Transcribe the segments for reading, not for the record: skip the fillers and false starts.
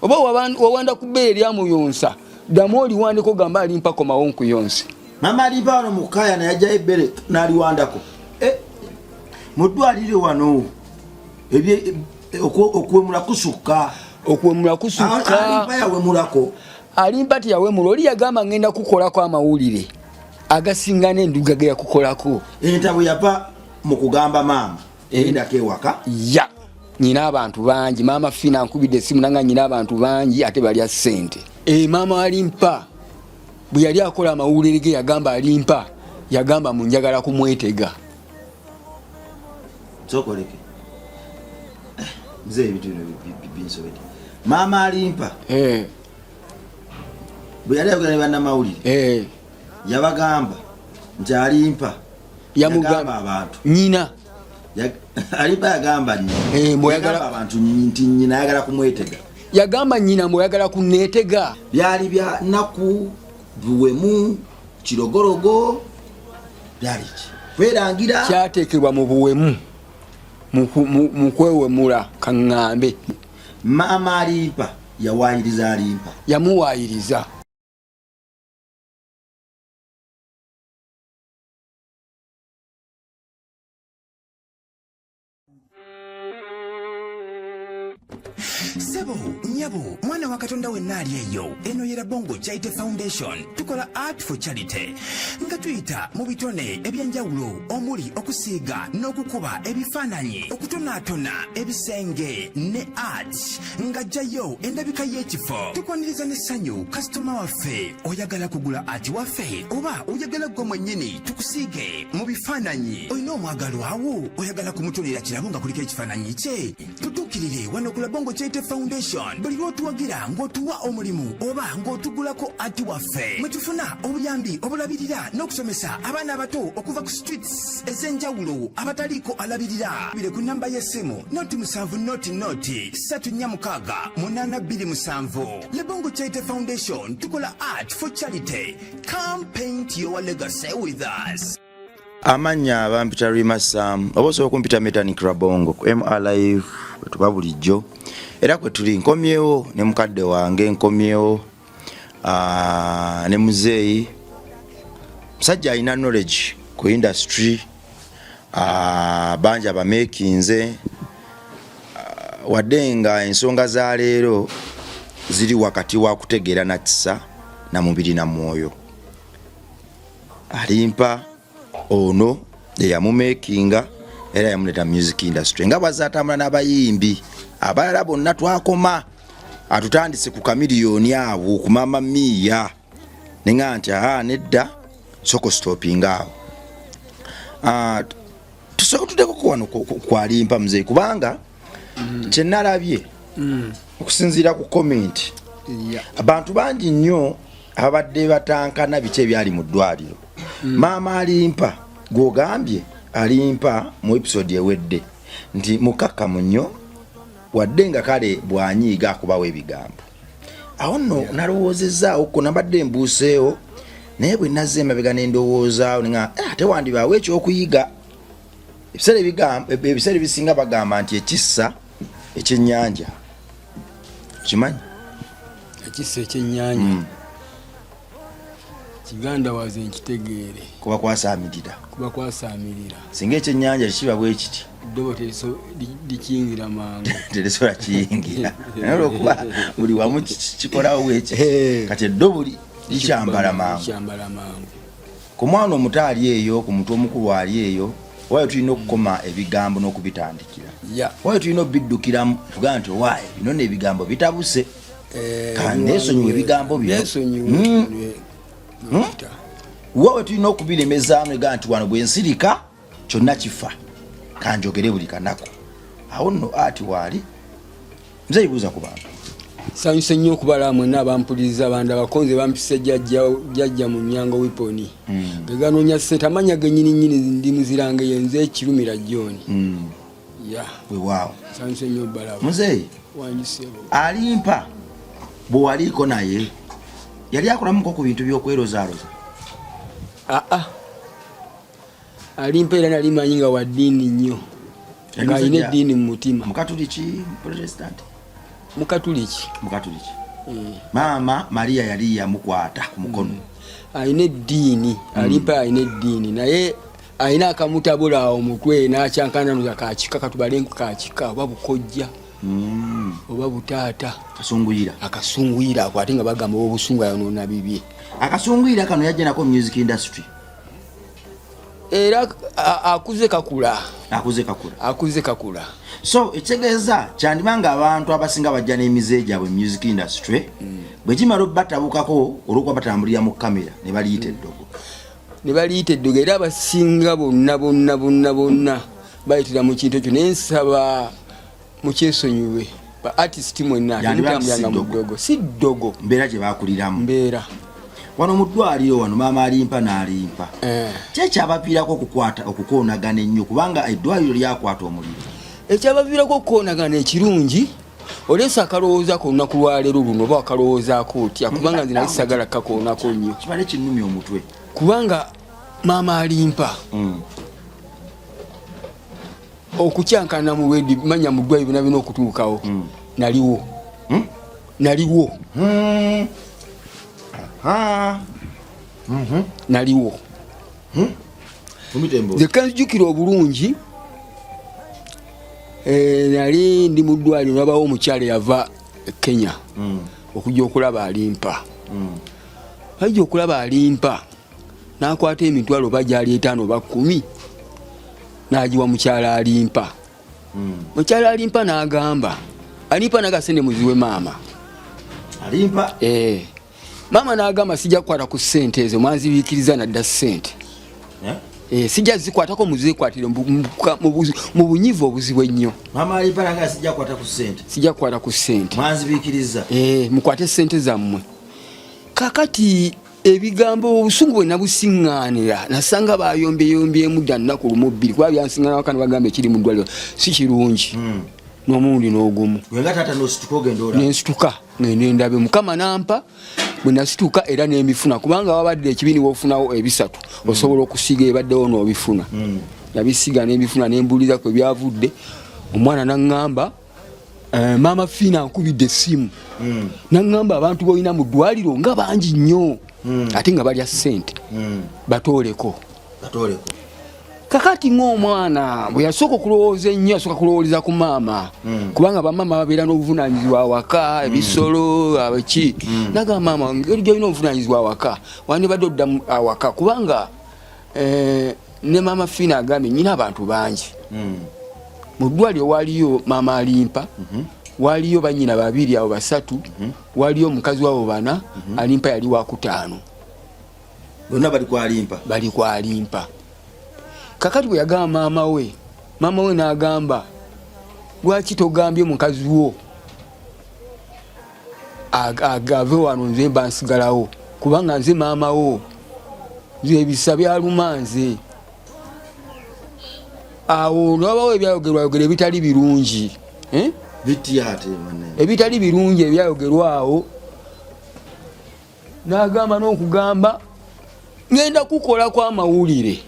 oba wawanda ku bbeere lya muyonsa ddamu oliwandiko gamba alimpa komawo nkuyonse. Mama alimpa wano mu kaya naye ajjayo ebbere n'aliwandako. Mu ddwaliro wano okuwemula kusukka. Okuwemula kusukka. Alimpa yawemulako. Alimpa tiyawemula oli yagamba ngenda kukolako amawulire agasinga n'enduga ge yakukolako. Entabo yava mu kugamba maama erindako ewaka. Ya nyina abantu bangi maama Fina nkubidde essimu nanga nyina abantu bangi ate balya ssente. Maama alimpa bwe yali akola amawulire ge yagamba alimpa yagamba munjagala kumwetega. Sokoleke. Mzee bitu binsobete. Maama alimpa. Bwe yali ayogera ne bannamawulire. Yabagamba nti alimpa. Yamugamba abantu. Nyina. Alimpa yagamba yagamba abantu nti nyina yagala kumwetega. Yagamba nyina mwoyagala kunneetega. Byali bya naku buwemu kirogorogo byali ki kwerangira kyateekebwa mu buwemu mu kwewemula kaŋŋambe. Maama alimpa yawaayiriza alimpa yamuwaayiriza. Sebo, nyabo, mwana wa Katonda wenna ali eyo. Eno yera Bongo Charity Foundation. Tukola art for charity. Nga tuyita mu bitone ebyenjawulo omuli okusiiga n'okukuba ebifaananyi, okutonaatona ebisenge ne art. Nga jjayo endabika y'ekifo. Tukwaniriza n'essanyu kasitoma waffe oyagala kugula art waffe oba oyagala gwe mwennyini tukusiige mu bifaananyi. Olina omwagalwa awo oyagala kumutonera kirabo nga kuliko ekifaananyi kye. Tutuukirire wano ku Bongo Charity Foundation. Buli lw'otuwagira ng'otuwa omulimu oba ng'otugulako ati waffe mwe tufuna obuyambi obulabirira n'okusomesa abaana abato okuva ku streets ez'enjawulo abataliiko alabirira. Bire ku namba y'essimu noti 7 noti 346 Le Bongo Charity Foundation tukola art for charity. Come paint your legacy with us. Amanya abampita Rimasam oboso okumpita Metanik Rabongo ku MRLive tuba bulijjo era kwe tuli nkomyewo ne mukadde wange nkomyewo ne muzeeyi musajja alina knowledge ku industry banja bamekinze wadde nga ensonga za leero ziri wakati wa kutegeera na kisa na mubiri na mwoyo. Alimpa ono eyamumekinga era yamuleta music industry nga bwazatambula n'abayimbi abalala bonna twakoma atutandise ku kamiliyoni abo ku Mama Mia nenga nti nedda soko stopping awo. Tusoko tudeko kwano kwalimpa mzee kubanga kyenalabye okusinziira ku comment abantu bangi nnyo abadde batankana biki ebyali mu ddwaliro. Maama alimpa gwogambye alimpa mu episode ewedde nti mukakkamu nnyo wadde nga kale bwanyiiga akubawo ebigambo. Awo nno nalowoozezaawo ko nabadde mbuuseewo naye bwe nazze emabega n'endowoozaawo nga tewandibaawo ekyokuyiga. Ebiseera ebisinga bagamba nti ekissa ekyennyanja kimanyi ekissa ekyennyanja Kiganda waze nkitegeere kuba kwasaamirira singa ekyennyanja kiba bwe kiti ddobo likingira mangu teresobola kiyingira naye olwokuba buli wamu kikolawo bweki kati eddobo likyambala mangu. Ku mwana omuto ali eyo ku muntu omukulu ali eyo waayo tulina okukoma ebigambo n'okubitandikira waayo tulina obiddukiramu tugaa nti owaayo bino n'ebigambo bitabuse kandi neesonyiwa ebigambo bino waawe tulina okubiremezaamu negaa nti wano bwe nsirika kyonna kifa kanjogere buli kanaku. Awo nno ati waali nze ibuuza ku bantu sanyuse nnyo okubala mwenna abampuliriza abandi abakonze bampise jjajja mu Nyango Wiponi geganoonya ssente amanya gennyini ndi muziranga yenze ekirumira John weewaawo sanyuse nnyo obalaba muzeeyi alimpa bwe waliiko naye yali akolamuko ku bintu by'okwerozaaroza. Alimpa era nali manyi nga wa ddiini nnyo nga alina eddiini mu mutima. Mukatuliki Protestant Mukatuliki. Mama Maria yali yamukwata ku mukono. Ayina eddiini, alimpa ayina eddiini naye ayina akamutabula omutwe n'akyankananuza kakika katubalenku kakika oba bukojja oba butaata akasunguyira ako ate nga bagamba obusungu ayonoona bibye. Akasunguyira kano yajja nako music industry era akuze kakula. So ekitegeeza kyandibanga abantu abasinga bajja n'emize gyabwe music industry bwe kimala batabukako olwokuba batambulira mu kamera ne baliyita eddogo era abasinga bonna bayitira mu kintu ekyo nensaba mukyesonyiwe ba artist mwenna temutambulanga mu ddogo si ddogo mbeera gye bakuliramu wano mu ddwaliro wano maama alimpa n'alimpa kyekyabaviirako okukoonagana ennyo kubanga eddwaliro lyakwata omuliro. Ekyabaviirako okukoonagana ekirungi oleesa akalowooza ku lunaku lwaleero luno oba wakalowoozaako otya kubanga nze nali sagala kakoonako nnyo kibale kinnumya omutwe kubanga maama alimpa okukyankana mu wedi manya mu ddwaliro byonna bina okutuukawo naliwo nze kanjukira obulungi nali ndi mu ddwaliro nabawo omukyala yava Kenya okujja okulaba alimpa ajja okulaba alimpa n'akwata emitwalo oba gyali 5 oba 10 n'agiwa mukyala alimpa. Mukyala alimpa n'agamba alimpa nagasende muziwe maama maama n'agamba sijja kukwata ku ssente ezo mwanzibiikiriza nadda ssente sijja zikwatako muzikwatire mu bunyivu obuzibu ennyo. Maama alimpa n'agamba sijja kukwata ku ssente mwanzibiikiriza mukwate ssente zammwe. Kakati ebigambo obusungu bwe nabusiŋŋaanira nasanga bayombeyombyemu dda nnaku lumu 2 kuba byansiŋŋaana wakana bagamba ekiri mu ddwaliro si kirungi n'omulundi n'ogumu nensituka ngende ndabe mukama nampa bwe nasituka era n'emifuna kubanga wabadde ekibini wofunawo 3 osobola okusiga ebaddewo n'obifuna nabisiga n'ebifuna nembuliza kwe byavudde. Omwana n'aŋŋamba maama Fina nkubidde essimu n'aŋŋamba abantu boyina mu ddwaliro nga bangi nnyo ate nga balya ssente batooleko. Kakati ng'omwana bwe yasooka okulowooza ennyo asooka kulowooleza ku maama kubanga bamaama babeera n'obuvunaanyizibwa awaka ebisolo abaki nagamba maama ngeri gyolina obuvunaanyizibwa awaka wandibadde odda awaka kubanga ne maama Fina agambye nnyina abantu bangi mu ddwaliro waliyo maama alimpa waliyo bannyina 2 abo 3 waliyo omukazi wabo 4 alimpa yali wa 5 bonna bali ku alimpa. Kakati bwe yagamba maama we n'agamba lwaki togambye mukazi wo agave wano nze mba nsigalawo kubanga nze maama wo nze ebisa byaluma nze. Awo lwabawo ebyayogerwayogera ebitali birungi ebitali birungi ebyayogerwawo n'agamba n'okugamba ngenda kukola kwa mawulire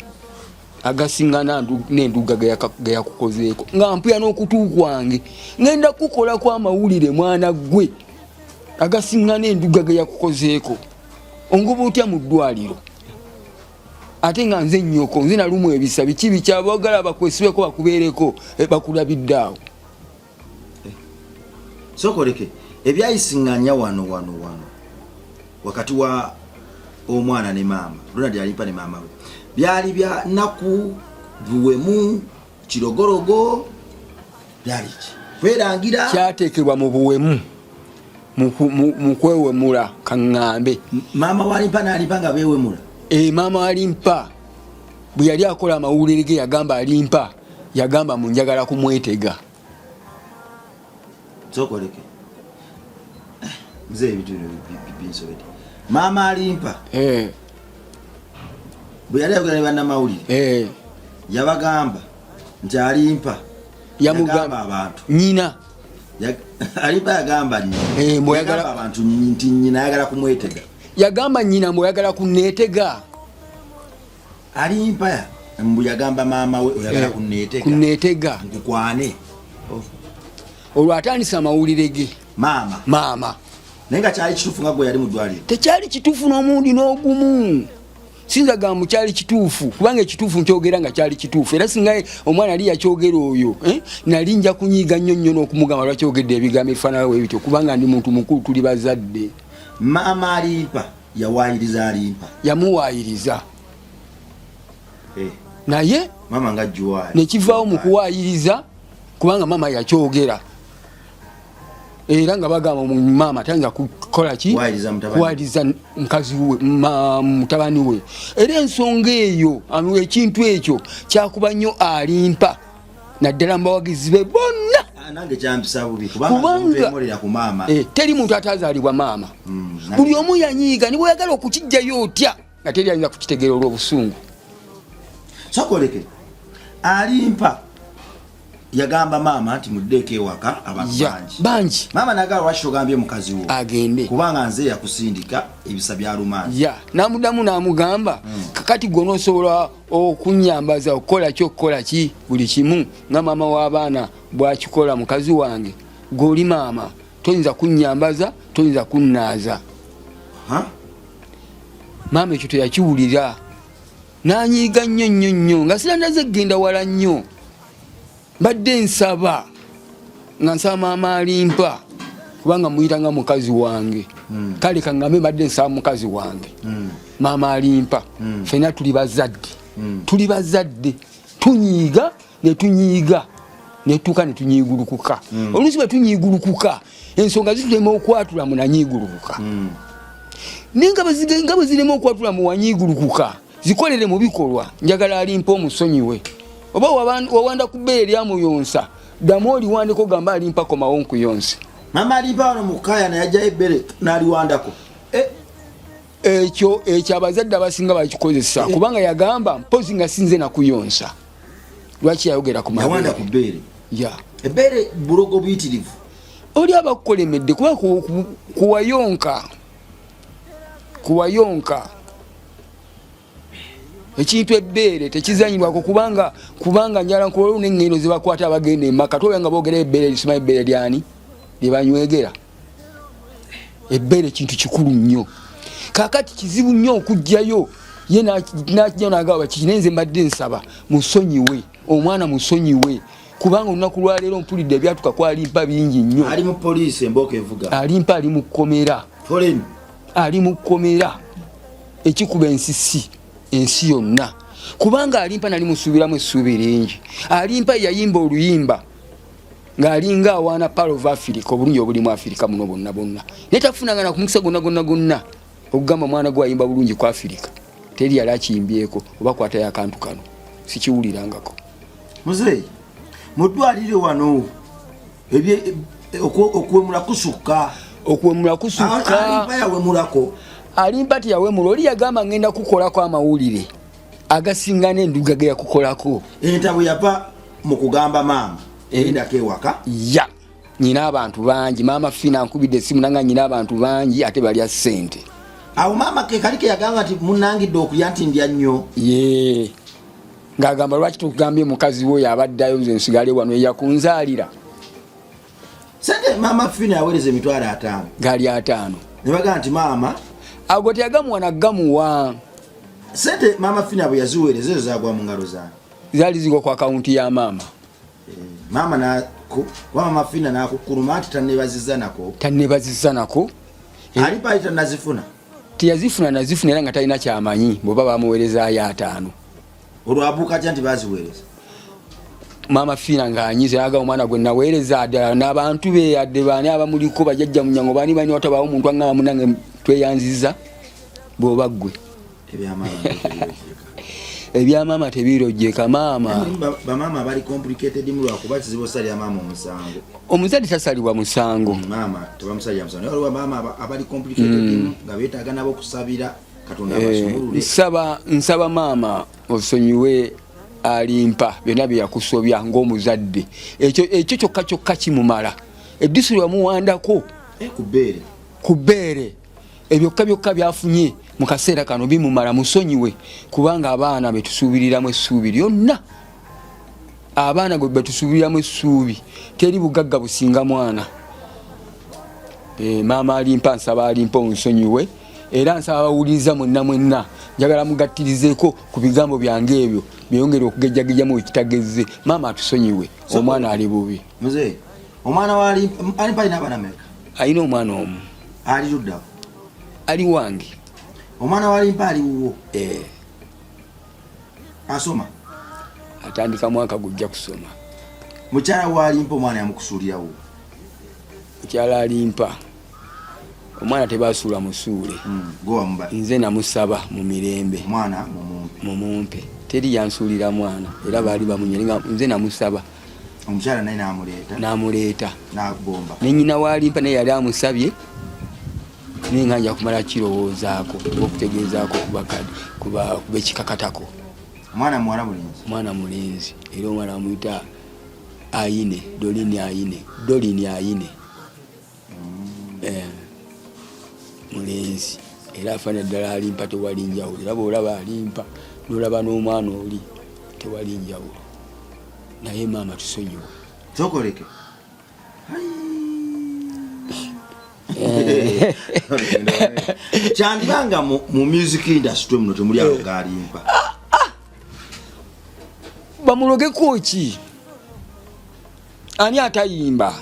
agasiŋŋana n'enduga ge yakukozeeko nga mpuya n'okutu kwange ngenda kukola kwa mawulire mwana gwe agasiŋŋana enduga ge yakukozeeko ongoba otya mu ddwaliro ate nga nze nnyoko nze nalumu ebisa biki bikyabagala bakwesibeko bakubeereko bakulabiddeawo. Sokoleke ebyayisiŋŋanya wano wakati wa omwana ne maama Ronald alimpa ne maama we byali bya naku buwemu kirogorogo byali kwerangira kyateekebwa mu buwemu mu kwewemula kaŋŋambe. Maama walimpa n'alimpa nga beewemula maama alimpa bwe yali akola amawulire ge yagamba alimpa yagamba munjagala kumwetega. Sokoleke mzee ebitu binsobedde maama alimpa bwe yali ayogera ne bannamawulire yabagamba nti alimpa yamugamba abantu nyina alimpa yagamba nyina abantu nti nyina ayagala kumwetega yagamba nyina mbu oyagala kunneetega. Alimpa mbu yagamba maama we oyagala kunneetega nkukwane olwo atandisa amawulire ge maama naye nga kyali kituufu nga gwe yali mu ddwaliro tekyali kituufu n'omundi n'ogumu sinza gamu kyali kituufu kubanga ekituufu nkyogera nga kyali kituufu era singa omwana ali yakyogera oyo nali nja kunyiiga nnyo nnyo n'okumugamba lwakyogedde ebigambo ebifaanana bwe bityo kubanga ndi muntu mukulu tuli bazadde. maama alimpa yawaayiriza alimpa yamuwaayiriza naye maama nga juwaali nekivaawo mu kuwaayiriza kubanga maama yakyogera era nga bagamba maama tayinza kukola ki kuwaayiriza mukazi we mutabani we era ensonga eyo ekintu ekyo kyakuba nnyo alimpa naddala mubawagizi be bonna nange kyampisa bubi kubanga ku maama teri muntu atazaalibwa maama buli omu yanyiiga ni bweyagala okukijjayo otya nga teri ayinza kukitegeera olw'obusungu. Sokoleke alimpa yagamba maama nti muddeeko ewaka abantu bangi maama nagala lwaki ogambye mukazi wo agende kubanga nze yakusindika ebisa bya lumanzi namuddamu namugamba kakati gwe noosobola okunyambaza okukola ki okukola ki buli kimu nga maama w'abaana bwakikola mukazi wange gweoli maama toyinza kunyambaza toyinza kunnaaza. Maama ekyo teyakiwulira nanyiiga nnyo nnyo nnyo nga sirandaze genda wala nnyo mbadde nsaba nga nsaba maama alimpa kubanga muyitanga mukazi wange kale kangambe mbadde nsaba mukazi wange maama alimpa fena tuli bazadde tunyiiga netunyiiga netuuka netunyiigulukuka oluusi bwe tunyiigulukuka ensonga zitulema okwatula mu nanyiigulukuka naye nga bwe zirema okwatula mu wanyiigulukuka zikolere mu bikolwa njagala alimpa omusonyiwe oba wawanda ku bbeere lyamuyonsa ddamu oliwandeko gamba alimpa komawo nkuyonse. Maama alimpa wano mukaya nayajjayo ebbere n'aliwandako ekyo abazadde abasinga bakikozesa kubanga yagamba mpozi nga sinze nakuyonsa lwaki yayogera ku yawanda ku bbeere ebbeere bulogo buyitirivu oli abakukolemedde kuba kuwayonka ekintu ebbeere tekizanyirwako kubanga njala nkulola n'engendo zebakwata abagenda emaka toya nga boogera ebbeere lisoma ebbeere lyani lyebanywegera ebbeere kintu kikulu nnyo kakati kizibu nnyo okujjayo ye nakijja nagamba kikinenze mbadde nsaba musonyiwe omwana musonyiwe kubanga olunaku lwaleero mpulidde ebyatuka kwalimpa bingi nnyo ali mu poliisi embooko evuga alimpa ali mu kkomera ali mu kkomera ekikuba ensisi ensi yonna kubanga alimpa nali musuubiramu essuubi lingi alimpa yayimba oluyimba ng'alinga awaana part of Africa obulungi obuli mu Africa muno bonna naye tafunanga na kumukisa gonna okugamba mwana gwe ayimba bulungi ku Africa teri yali akiyimbyeko oba kwatayo akantu kano sikiwulirangako. Muzeeyi mu ddwaliro wano okuwemula kusukka alimpa yawemulako alimpa tiyawemula oli yagamba ngenda kukolako amawulire agasinga n'enduga ge yakukolako entabo yava mu kugamba maama erindako ewaka nyina abantu bangi maama fina nkubidde essimu nanga nyina abantu bangi ate balya ssente awo maama kekali ke yagamba nti munangidde okulya nti ndya nnyo ng'agamba lwaki tukugambye mukazi we yabaddayo nze nsigale wano eyakunzaalira sente maama fina yaweereza emitwalo 5 gali 5 ne bagamba nti maama ago teyagamuwa nagamuwa sente maama fina bwe yaziweereza ezo zagwa mu ngalo zange zaali zigwa ku akawunti ya maama maama fina nakukuluma nti tannebaziza nako alipa tanazifuna teyazifuna era nga talina kyamanyi bweba bamuweerezaayo 5 olwabuuka atya nti baziweereza maama fina ng'anyiza yaga omwana gwe naweereza ddala n'abantu be adde baani abamuliko bajajja mu nnyango baani watabawo omuntu angamba munange tweyanziza bw'oba ggwe ebyamaama tebirojjeka maama bamaama abali complicated mu lwakuba kizibu osalira maama omusango omuzadde tasalibwa musango maama tebamusalira musango naye olwa maama abali complicated nga beetaaga nabo okusabira katonda abasumulule nsaba maama osonyiwe alimpa byonna bye yakusobya ng'omuzadde ekyo kyokka kimumala eddisiro yamuwandako ku bbeere ebyokka byafunye mu kaseera kano bimumala musonyiwe kubanga abaana betusuubiriramu essuubi lyonna abaana gwe betusuubiriramu essuubi teri bugagga businga mwana Maama alimpa nsaba alimpa onsonyiwe era nsaba bawuliriza mwenna njagala mugattirizeeko ku bigambo byange ebyo byongera okugejjagejjamu ekitagezze. Maama atusonyiwe, omwana ali bubi. Muze omwana wali alimpa ina bana meka? Ayina omwana omu. Ali ludda? Ali wange. Omwana walimpa ali wuwo? Asoma? Atandika mwaka gujja kusoma. Mukyala walimpa omwana yamukusuulirawo? Mukyala alimpa omwana tebasuula musuule. Nze namusaba mu mirembe omwana mumumpe. Teri yansuulira mwana era baali bamunyelinga. Nze namusaba. Omukyala naye n'amuleeta n'agomba. Ne nnyina walimpa naye yali amusabye naye nga nja kumala kirowoozaako okutegeezaako kuba ekikakatako. Omwana muwala mulenzi? Mwana mulenzi era omwana amuyita Ayine, Dolini Ayine. Mulenzi era afana ddala alimpa tewali njawulo. Era bw'olaba alimpa n'olaba n'omwana oli tewali njawulo. Naye maama tusonyiwe. Tokoleke. Kyandibanga mu music industry muno temuli awo galimpa. Bamulogeko ki? Ani atayimba?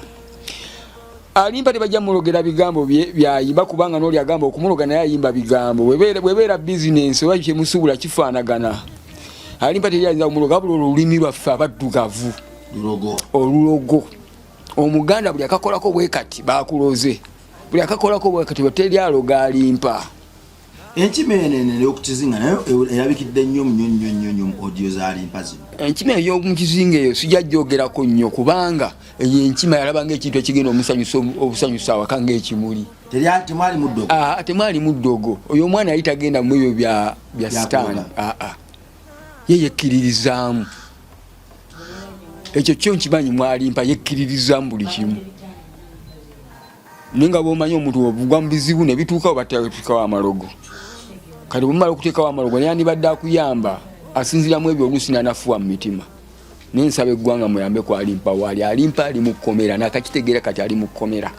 Alimpa tebajja mulogera bigambo byayimba kubanga n'oli agamba okumuloga naye ayimba bigambo. Webeera business oba kyemusuubula kifaanagana. Alimpa teyayinza kumuloga buli olulimi lwaffe abaddugavu. Olulogo. Omuganda buli akakolako bwe kati bakuloze. Buli akakolako bwe kati teri aloga alimpa. Enkima enene ey'okukizinga nayo erabikidde nnyo mu audio z'alimpa zino. Enkima ey'omukizinga eyo sijja gyogerako nnyo kubanga eyo enkima yalabanga ekintu ekigenda obusanyusa awaka ng'ekimuli. Temwali muddogo? Temwali muddogo. Oyo omwana yali tagenda mu ebyo bya sitaani. Ye yekkiririzaamu. Ekyo kyo nkimanyi mwalimpa yekkiririzaamu buli kimu. Naye nga bw'omanyi omuntu obugwa mu bizibu ne bituukawo bateekawo amalogo. Kati bw'omala okuteekawo amalogo naye yandibadde akuyamba asinziramu ebyo oluusi n'anafuwa mu mitima. Naye nsaba eggwanga muyambe ku alimpa waali. Alimpa ali mu kkomera nakakitegeera kati ali mu kkomera.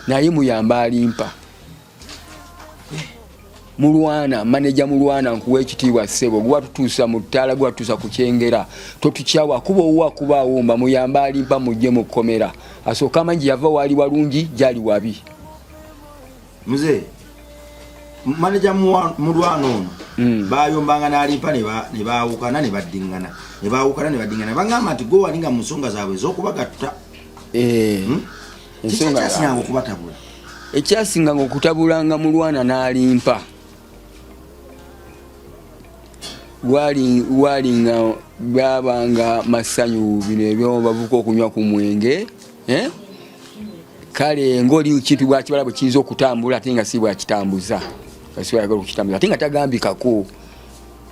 Naye muyamba alimpa. Mulwana, maneja Mulwana nkuwa ekitiibwa ssebo gwatutuusa mu ttaala gwatutuusa ku kyengera. Totukyawa kuba awomba muyamba alimpa mujje mu kkomera. Asooka amanyi yava waali walungi gyali wabi. Muze maneja Mulwana ono bayombanga n'alimpa ne baawukana ne baddingana. Bagamba nti gwe walinga mu nsonga zaabwe ez'okubagatta. Ensonga yasinga okubatabula. Ekyasinga okutabulanga Mulwana n'alimpa. Wali nga babanga masanyu bino ebyo bavuka okunywa ku mwenge. Kale ng'oli kintu bwakibala bwe kiyinza okutambula ate nga si bwakitambuza. Ate nga tagambikako.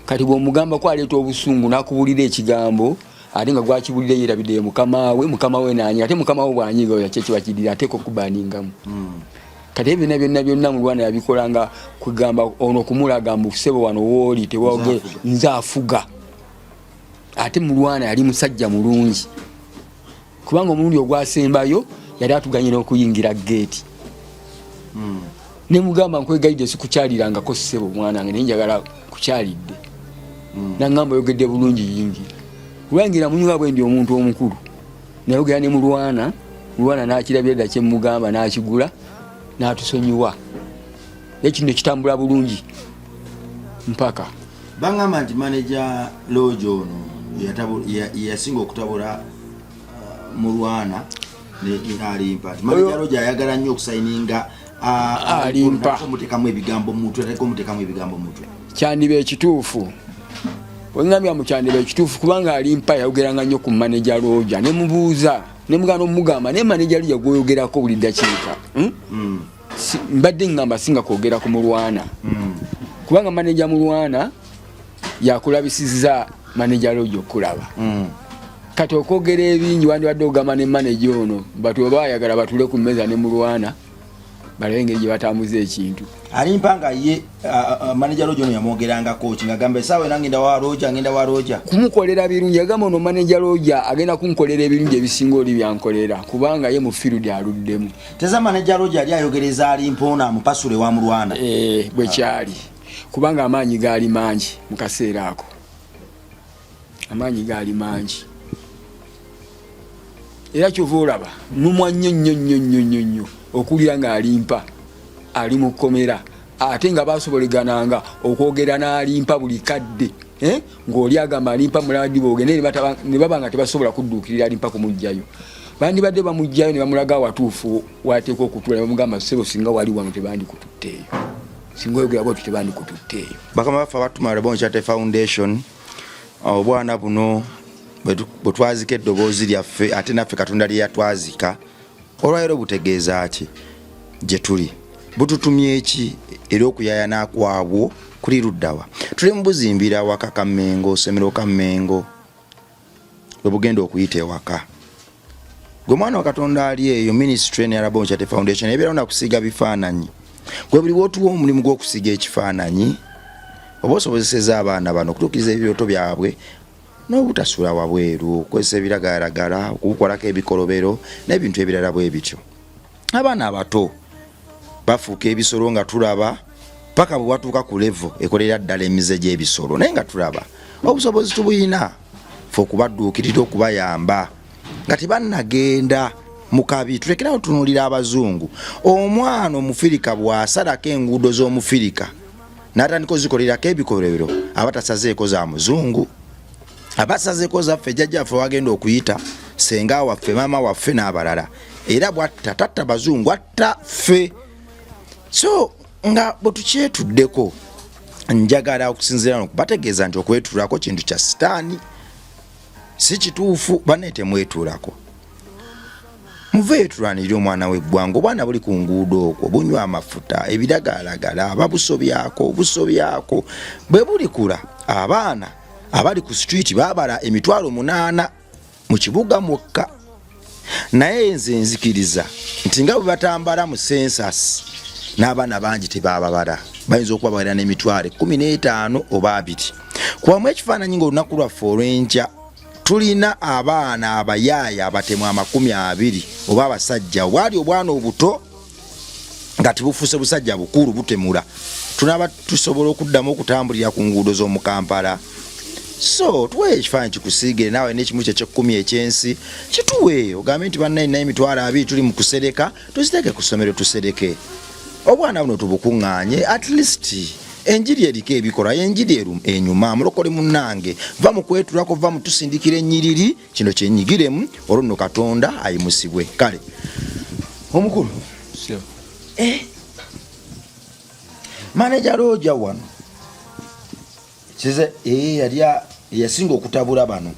Kati bw'omugamba ko aleeta obusungu n'akubulira ekigambo ate nga gwakibulira yeerabidde mukama we n'anyiga. Ate mukama we bw'anyiga oyo kye kiba kidira ateeka okubaningamu. Kati byonna Mulwana yabikolanga kugamba ono kumulaga mbu ssebo wano wooli tewage nze afuga. Ate Mulwana yali musajja mulungi kubanga omulundi ogwasembayo yali atuganye n'okuyingira geeti. Ne mugamba nkwegayidde sikukyalirangako ssebo mwana wange naye njagala kukyalidde. Nangamba oyogedde bulungi yingira. Kulangira munyuga bwe ndi omuntu omukulu. Nayogera ne Mulwana n'akirabira dda kye mugamba n'akigula. N'atusonyiwa. Ekino kitambula bulungi mpaka. Bangamba nti maneja Lodge ono yasinga okutabula Mulwana n'alimpa. Maneja Lodge ayagala nnyo okusayininga alimpa. Omutekamu ebigambo mutwe. Kyandiba ekituufu. Wengambya mu kyandiba ekituufu kubanga alimpa yayogeranga nnyo ku maneja Lodge. Ne mubuuza ne mugano mugamba ne maneja Lodge gwoyogerako buli ddakiika. Mbadde ngamba singa kwogera ku Mulwana. Kubanga maneja Mulwana yakulabisizza maneja Lodge okulaba. Kati okwogera ebingi wandibadde ogamba ne maneja ono batu bayagala batule ku mmeeza ne Mulwana balabe engeri gye batambuza ekintu. Alimpa nga ye manager Roja ono yamwogeranga coach nga gamba esaawa era ngenda wa Roja. Kumukolera birungi yagamba ono manager Roja agenda kunkolera ebirungi ebisinga oli byankolera kubanga ye mu field aluddemu. Teza manager Roja yali ayogereza Alimpa ono amupasule wa mulwana. Bwe kyali kubanga amaanyi gaali mangi mu kaseera ako. Amaanyi gaali mangi. Era kyova olaba numwa nnyo okulira nga Alimpa ali mu kkomera ate nga basobolegananga okwogera n'Alimpa buli kadde ng'oli agamba Alimpa muladi boogende ne baba nga tebasobola kudduukirira Alimpa kumugjayo. Bandibadde bamugjayo ne bamulaga watuufu wateeka okutuula ne bamugamba ssebo singa wali wano tebandikututteeyo. Singa oyogera bwatu tebandikututteeyo. Bakama baffe abatuma Rebon Charity Foundation obwana buno bwe twazika eddoboozi lyaffe ate naffe Katonda lye yatwazika olwaleero butegeeza ki gye tuli bututumye eki era okuyayana kwabwo kuli luddawa. Tuli mu buzimbira waka Kamengo Semero Kamengo bwe bugenda okuyita ewaka. Gwe mwana wa Katonda ali eyo ministry ya Rebon Charity Foundation ebeera na kusiga bifaananyi. Gwe buli wotuwa omulimu gw'okusiga ekifaananyi oba osobozeseza abaana bano okutuukiriza ebirooto byabwe n'obutasula wabweru okozesa ebiragalalagala okukolako ebikolobero n'ebintu ebirala bwe bityo. Abaana abato bafuuka ebisolo nga tulaba paka bwe watuuka ku level ekolera ddala emize gy'ebisolo naye nga tulaba obusobozi tubuyina fe okubadduukirira okubayamba nga tebannagenda mu kabi. Tulekerawo tunuulira abazungu. Omwana Omufirika bw'asalako enguudo z'Omufirika n'atandika ozikolerako ebikolobero abatasazeeko za muzungu abasazeeko zaffe jjajjaffe wagenda okuyita senga waffe maama waffe n'abalala era bwatta tatta bazungu atta ffe. So nga bwe tukyettuddeko njagala okusinziira nokubategeeza nti okwetulako kintu kya sitaani si kituufu banne temwetuulako. Muveeyo tulwanirire omwana w'eggwanga. Obwana buli ku nguudo okwo bunywa amafuta ebiragalalagala obusobyako bwe bulikula abaana abali ku street babala 8,000 mu kibuga mwokka. Naye nze nzikiriza nti nga bwe batambala mu census n'abaana bangi tebababala bayinza okubabalira n'15,000 oba 2. Kubamu ekifaananyi ng'olunaku lwaffe olw'enkya tulina abaana abayaaya abatemu 20 oba abasajja obwali obwana obuto nga tibufuuse busajja bukulu butemula tunaba tusobola okuddamu okutambulira ku nguudo z'omu Kampala. So tuwe ekifaananyi kikusiigire naawe n'ekimu kye ky'ekkumi ekyensi kituweeyo ogambe nti bannayina 20 tuli mu kusereka tuziteeke ku ssomero tusereke. Obwana buno tubukuŋŋaanye at least enjiri eriko ebikola enjiri enyuma mulokole munnange va mu kwetulako va mu tusindikira ennyiriri kino kyennyigiremu olwo nno Katonda ayimusibwe. Kale omukulu manager Roja wano kize yali yasinga okutabula bano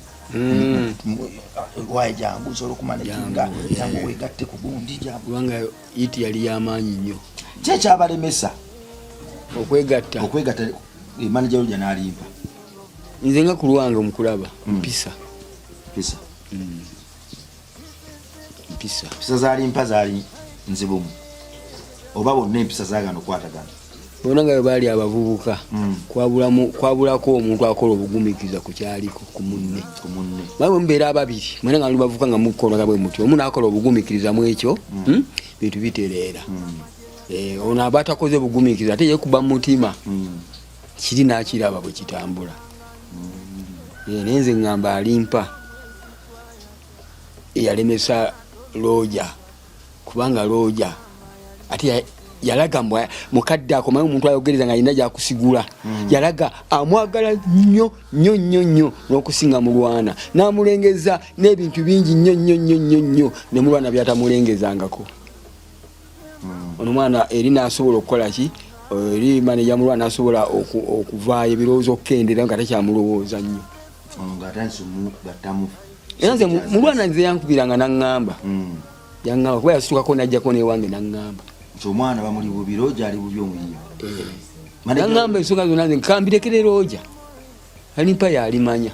waye jangu nsolo kumanaginga jangu wegatte ku gundi jangu kubanga iti yali y'amaanyi nnyo kyekyabalemesa okwegatta manager Roja n'Alimpa. Nze nga ku lwange omukulaba mpisa z'Alimpa zaali nzibumu oba bonna empisa zaagano okwatagana bona nga baali abavubuka kwabulako omuntu akola obugumiikiriza ku kyaliko ku munne bamwe mubeera ababiri mwena nga bavuka nga mukola bwe muti omuntu akola obugumiikiriza mu ekyo bintu bitereera. Ono aba atakoze bugumiikiriza ate yekuba mu mutima kiri n'akiraba bwe kitambula. Naye nze ngamba Alimpa yalemesa Roja kubanga Roja ate yalaga mukadde akomayo omuntu ayogereza nga alina gyakusigula yalaga amwagala nnyo n'okusinga mulwana n'amulengeza n'ebintu bingi nnyo ne mulwana byatamulengezangako. Ono mwana eri n'asobola okukola ki eri manager mulwana asobola okuvaayo ebirowoozo okukendera nga takyamulowooza nnyo. Era nze mulwana nze yankubiranga n'aŋŋamba yaŋŋamba kuba yasitukako n'ajjako n'ewange n'aŋŋamba omwana bamuli bubi Roja ali bubi omuyiyo n'aŋŋamba ensonga zonna nze nkambirekere Roja Alimpa yalimanya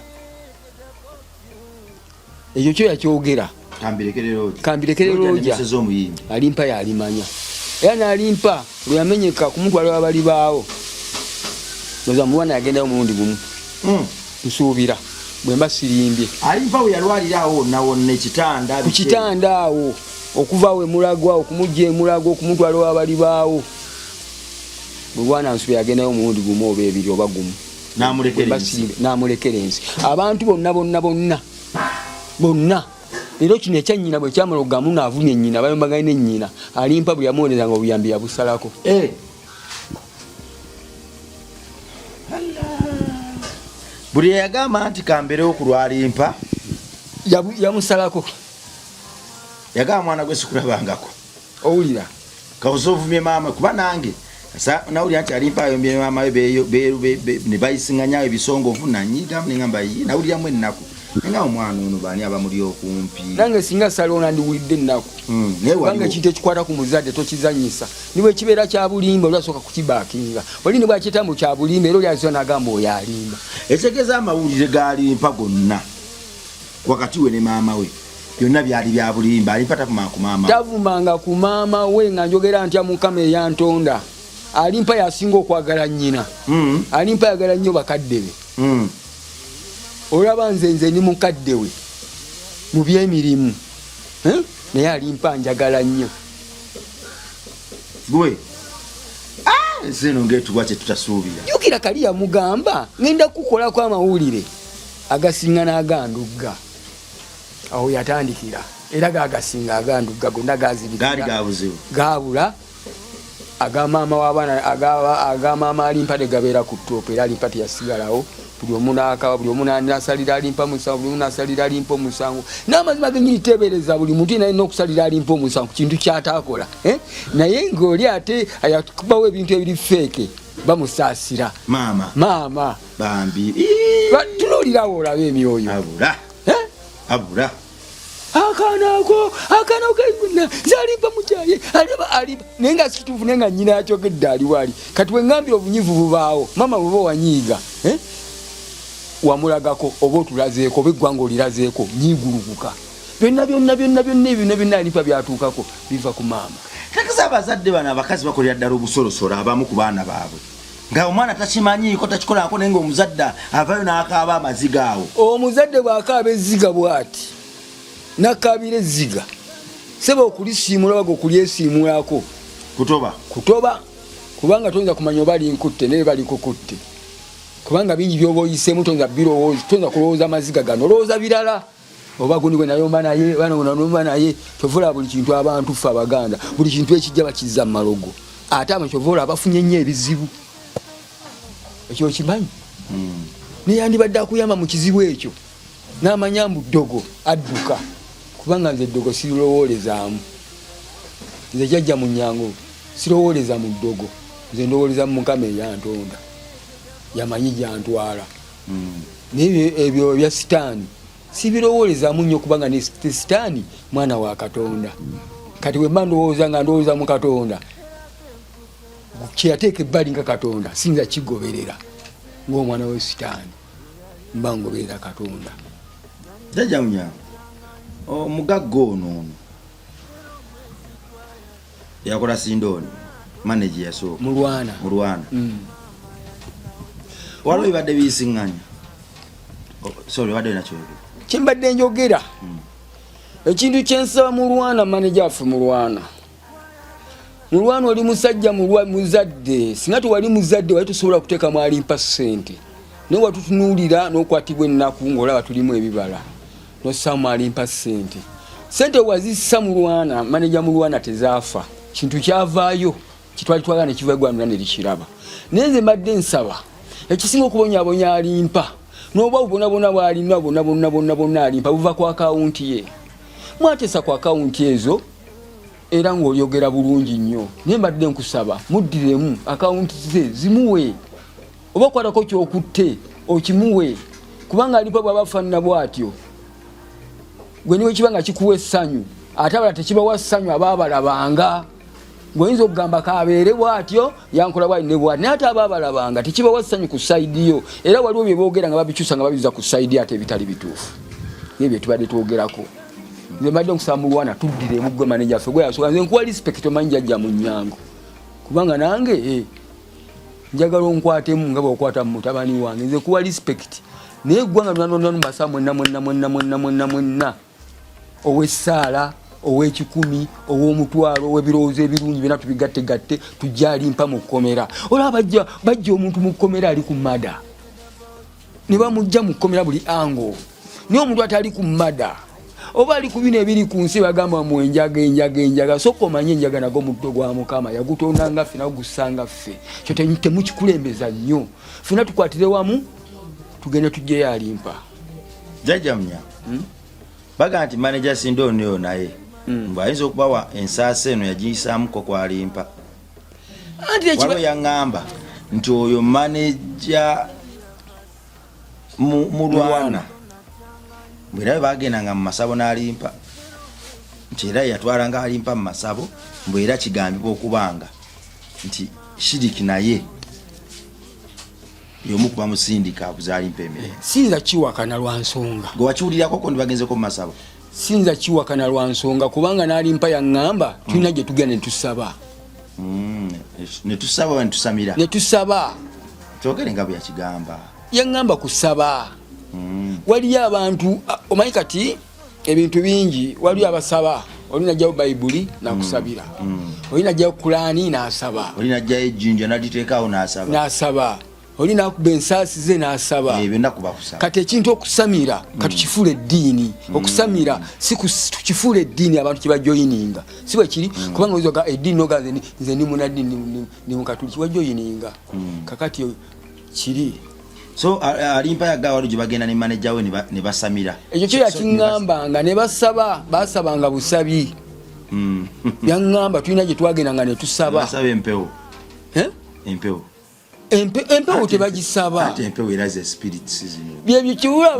ekyo kyo yakyogera kambirekere Roja Alimpa yalimanya era nalimpa lwe yamenyeka ku muntu aliwo abali baawo oza mulwana yagendayo omulundi gumu nsuubira bwe mba sirimbye alimpa we yalwalirawo nawonna ekitanda ku kitanda awo okuva we mulagwa okumujja emulago okumutwalawo abali baawo bwe bwana nsuubira yagendayo omulundi gumu oba ebiri oba gumu n'amulekera ensi abantu bonna leero kino ekyannyina bwe kyamala okugamu naavumya ennyina bayombaganye n'ennyina alimpa bwe yamuwolezanga obuyambi yabusalako buli yagamba nti kamberewo ku lwalimpa yamusalako yagamba mwana gwe sikulabangako owulira kawuza ovumye maama kuba nange nawulira nti alimpa ayombye maama we ne bayisiŋŋanyawo ebisongovu nanyigamu neŋamba nawuliramu ennaku nenga omwana ono baani abamuli okumpi nange singa salona ndiwulidde ennaku kubanga ekintu ekikwata ku muzadde tokizanyisa niwe kibeera kya bulimba olyasooka kukibaakinga oli ne bwakitambo kya bulimba era olyaziwa nagamba oyo alimba ekitegeza amawulire galimpa gonna wakati we ne maama we byonna byali bya bulimba alimpa tavumanga ku maama tavumanga ku maama we nga njogera ntya mukama eyantonda alimpa yasinga okwagala nnyina alimpa yagala nnyo bakadde be olaba nze ni mukadde we mu byemirimu naye alimpa njagala nnyo gwe enseno ngeetubwa kye tutasuubira jjukira kali yamugamba ngenda kukolako amawulire agasinga n'agandugga awo yatandikira era gagasinga agandugga gonna gazibikira gaali gabuzibu gaabula agamaama w'abaana agamaama alimpa tegabeera ku ttoopu era alimpa teyasigalawo buli omu n'akawa buli omu nasalira alimpa musango buli omu nasalira alimpa omusango n'amazima genyini teebereza buli muntu nalina okusalira alimpa omusango kintu kyataakola naye ng'oli ate ayakubawo ebintu ebiri feeke bamusaasira maama bambi tunoolirawo olaba emyoyo abula akaanako zalimpa mukyaye alimpa naye nga sikituufu naye nga nnyina yakyogedde aliwali kati wengambira obunyivu bubaawo mama bweba wanyiiga wamulagako oba otulazeeko oba eggwanga olirazeeko nyiigulukuka byonna alimpa byatuukako biva ku maama tekeza abazadde bano abakazi bakolera ddala obusolosolo abamu ku baana baabwe nga omwana takimanyiiko takikolako naye nga omuzadde avayo n'akaaba amaziga awo omuzadde bw'akaaba ezziga bw'ati nakabira ezziga seba okulisiimula waga okulyesiimulako kutoba kubanga toyinza kumanya oba linkutte naye balikukutte kubanga bingi byoba oyiseemu toyinza kulowooza amaziga gano olowooza birala oba gundi gwe nayomba naye bananayomba naye kyovula buli kintu abantu ffe abaganda buli kintu ekijja bakizza mu malogo ate amakyovola abafunye nnyo ebizibu ekyo okimanyi neyandibadde akuyamba mu kizibu ekyo n'amanya mbu ddogo adduka kubanga nze ddogo sirowoolezaamu nze jjajja mu nnyango sirowooleza mu ddogo nze ndowooleza mu mukama eyantonda yamanyi gyantwala naye ebyo ebya sitaani sibirowoolezaamu nnyo kubanga ne sitaani mwana wa katonda kati wemba ndowooza nga ndowooza mu katonda kyeyateeka ebbali nga katonda sinza kigoberera ng'omwana we sitaani mba ngoberera katonda jjajja munyango omugagga ono yakola sindooni managi yasooka mulwana waliwo bibadde biyisiŋŋanya sorry wadde nakyogera kyembadde njogera ekintu kyensaba mulwana maneja affe mulwana oli musajja muzadde singa tewali muzadde wali tusobola kuteekamu alimpa ssente naye watutunuulira n'okwatibwa ennaku ng'olaba tulimu ebibala nossaamu alimpa ssente wazissa mulwana maneja mulwana tezaafa kintu kyavaayo kitwali twagala ne kiva eggwanula ne likiraba naye nze mbadde nsaba ekisinga okubonyaabonya alimpa n'oba bubonabona bw'alina bonna alimpa buva ku akawunti ye mwateesa ku akawunti ezo era ng'olyogera bulungi nnyo naye mbadde nkusaba muddiremu akawunti ze zimuwe oba okwatako kyokutte okimuwe kubanga alimpa bw'aba afaanana bw'atyo gwe niwe kiba nga kikuwa essanyu ate abala tekibawa ssanyu aba abalabanga ng'oyinza okugamba kabeere bw'atyo yankola bwali ne bw'ati naye ate aba abalabanga tekibawa ssanyu ku sayidi yo era waliwo bye boogera nga babikyusa nga babiza ku sayidi ate ebitali bituufu naye bye tubadde twogerako nze mbadde nkusaba Mulwana tuddire mugwe manager ffe gwe yasooka nze nkuwa respect omanyi jjajja mu Nnyango kubanga nange njagala onkwatemu nga bw'okwata mu mutabani wange nze kuwa respect naye eggwanga lyonna mbasa mwenna ow'essaala ow'ekikumi ow'omutwalo ow'ebirowoozo ebirungi byonna tubigattegatte tujja alimpa mu kkomera olaba bajja omuntu mu kkomera ali ku mada ne bamujja mu kkomera buli ango naye omuntu atali ku mada oba ali ku bino ebiri ku nsi bagamba mu enjaga sokka omanye enjaga nago muddo gwa Mukama yagutondanga ffe nagusanga ffe kyo temukikulembeza nnyo ffena tukwatire wamu tugende tujjeyo alimpa jjajja Munya baga nti manager Sindoniyo naye ayinza okubawa ensaasa eno yagiyisaamuko kwalimpa waliwo yaŋŋamba nti oyo manager Mulwana bwera bagendanga mu masabo n'alimpa nti era yatwalanga alimpa mu masabo mbwera kigambibwa okubanga nti Shiriki naye yomu kuba musindika abuzalimpa emere sinza kiwakana lwa nsonga gwe wakiwulirako ko ndibagenzeko mu masabo sinza kiwakana lwa nsonga kubanga n'alimpa yaŋŋamba tulina gye tugenda ne tusaba ne tusaba netusamira ne tusaba kyogere nga bwe yakigamba yaŋŋamba kusaba waliyo abantu omanyi kati ebintu bingi waliyo abasaba olina jjayo bayibuli nakusabira olina jjayo Kurani n'asaba olina jjayo ejjinja n'agiteekaawo n'asaba olina akuba ensaasi ze n'asaba byonna kuba kusaba kati ekintu okusamira katukifuula eddiini okusamira si tukifuula eddiini abantu kyebajoyininga si bwe kiri kubanga ozoga eddiini noga nze ndi munaddiini ndi mukatuliki wajoyininga kakati kiri so alimpa yagawa gye bagenda ne manager we ne basamira ekyo kyo yakiŋŋambanga ne basabanga busabi yaŋŋamba tulina gye twagendanga ne tusaba empewo empewo tebagisaba byebyo kiwula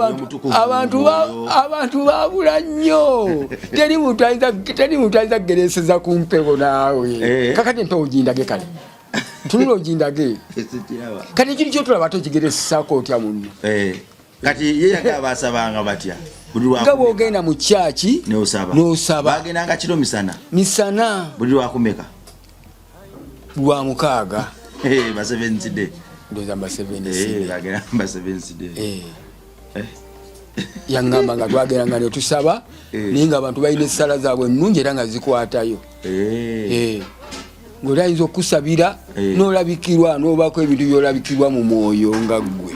abantu babula nnyo teri muntu ayinza kugereseza ku mpewo naawe kakati empewo gindage kale tunula ogindage kati ekiri kyotulaba tokigeresako otya munno kati ye yagaba basabanga batya nga bwogenda mu kyaki n'osaba bagendanga kiro misana buli lwakumeka lwa mukaaga basebenzide ndoza basebenzide yaŋŋamba nga twageranga ne tusaba naye nga abantu balina essala zaabwe ennungi era nga zikwatayo ng'oli ayinza okusabira n'olabikirwa n'obaako ebintu by'olabikirwa mu mwoyo nga ggwe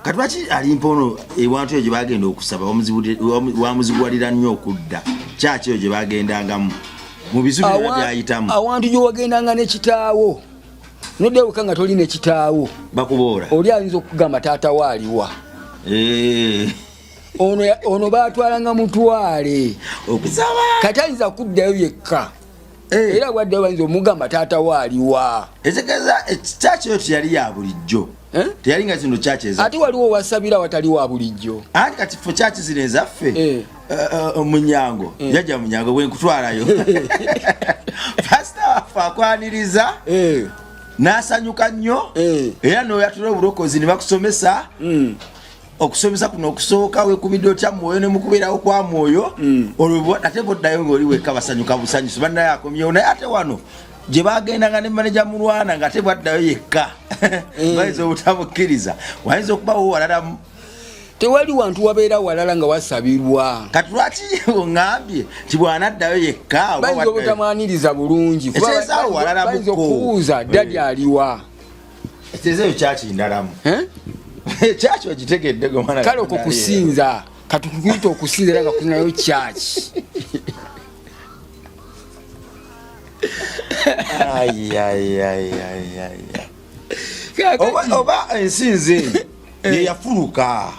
kati lwaki alimpa ono ewantu eyo gye bagenda okusaba wamuzibuwalira nnyo okudda kyaki eyo gye bagendangamu mu bizibu byonna byayitamu awantu gye wagendanga n'ekitaawo noddewuka nga toli n'ekitaawo bakuboora oli ayinza okugamba taata waaliwa ono baatwalanga mutwale okusaba kati ayinza kuddayo yekka era bwaddeyo bayinza omugamba taata waaliwa ekitegeeza kyaki eyo teyali ya bulijjo teyali nga kino kyaki ate waliwo wasabira watali wa bulijjo anti kati ffe kyaki zino ezaffe Munyango jjajja Munyango bwenkutwalayo pasita waffe akwaniriza n'asanyuka nnyo era n'oyatula obulokozi ne bakusomesa okusomesa kuno okusooka weekubidde otya mwoyo ne mukubeerawo kwa mwoyo olwo ate boddayo ng'oli wekka basanyuka busanyusi bannaye akomyewo naye ate wano gye bagendanga ne manager Mulwana nga ate bwaddayo yekka bayinza obutamukkiriza wayinza okubawo walalamu tewali wantu wabeera walala nga wasabirwa kati lwaki oŋŋambye nti bw'anaddayo yekka bayinza obutamwaniriza bulungi bayinza okubuuza ddali aliwa ekirezeeyo kyakindalamu kyaki ogitegedde gomwana kale okwo kusinza katukuyita okusinza era nga kulinayo kyaki oba ensinzi yeyafuluka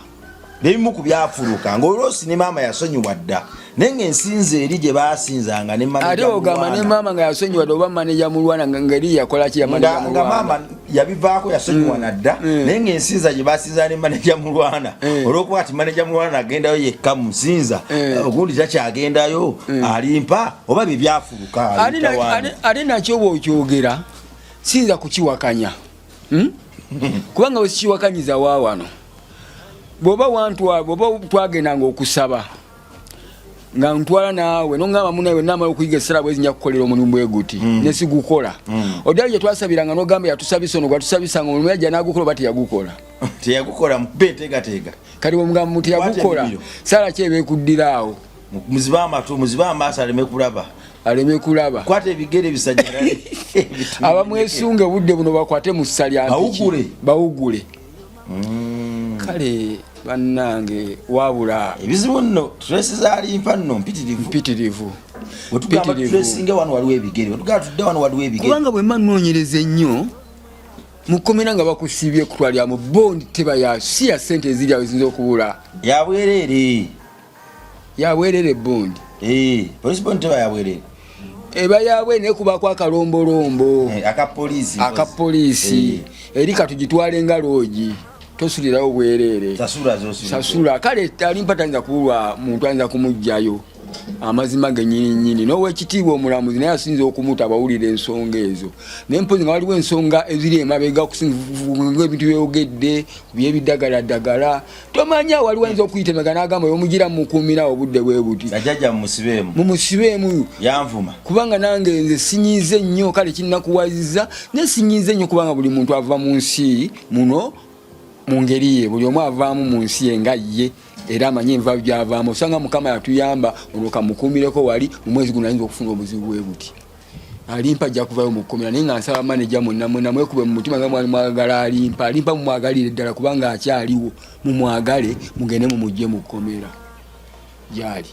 nebimu ku byafuluka ng'olwosi ne maama yasonyiwa dda naye ng'ensinzi eri gye baasinzanga ne ate ogamba ne maama nga yasonyiwa dda oba manager Mulwana ngeri yakola ki nga maama yabivaako yasonyiwa nadda naye ng'ensinza gye baasinza ne manager Mulwana olw'okuba ati manager Mulwana agendayo yekka mu nsinza ogundi takyagendayo alimpa oba bye byafuluka ate nakyo bw'okyogera sinza kukiwakanya kubanga wekikiwakanyiza waawano bw'oba twagendanga okusaba nga ntwala naawe nongamba munawe namala okuyiga essala bwe zinja kukolera omulimu bwe guti ne sigukola odali gye twasabiranga n'ogamba yatusabisa ono gwatusabisanga omulimu yajja n'agukola oba teyagukola teyagukola mbetegateega kati bwemugamba mu teyagukola sala ki ebeekuddiraawo muziba amatu muziba amaaso aleme kulaba kwata ebigere bisajjala abamwesunga obudde buno bakwate mu ssa lya bawugule kale bannange wabula ebizibu nno stress zalimpa nno mpitirivu wetugamba stressinga wano waliwo ebigere wetugamba tudde wano waliwo ebigere kubanga bwe manoonyereza ennyo mukomera nga bakusibye kutwalira mu bondi tebaya si ya ssente eziri awo eziyinza okubula yabwerere bondi polisi bondi teba yabwerere eba yabwe nekubako akalombolombo akapoliisi eri katugitwale nga loogi tosulirawo bwerere sasula kale alimpatanza kubulwa muntu ayinza kumugjayo amazima genyininyini n'owekitiibwa omulamuzi naye asinza okumuta abawulira ensonga ezo naye mpozi nga waliwo ensonga eziri emabega okusinga ebintu byeyogedde byebiddagaladdagala tomanya waliwo ayinza okuyitemega n'agamba omugira mukuumirawo obudde bwe buti ajajja mumusibeemu yanvuma kubanga nange nze sinyize nnyo kale kinnakuwaziza naye sinyize nnyo kubanga buli muntu ava mu nsi muno mu ngeri ye buli omu avaamu mu nsi ye nga ye era amanyi enva byavaamu osanga mukama yatuyamba olwoka mukuumireko wali mu mwezi guno ayinza okufuna obuzibu bwe buti alimpa ajja kuvayo mu kkomera naye nga nsaba maneja mwonna mwekube mu mutima nga mwali mwagala alimpa mumwagalire ddala kubanga akyaliwo mumwagale mugende mumugye mu kkomera gyali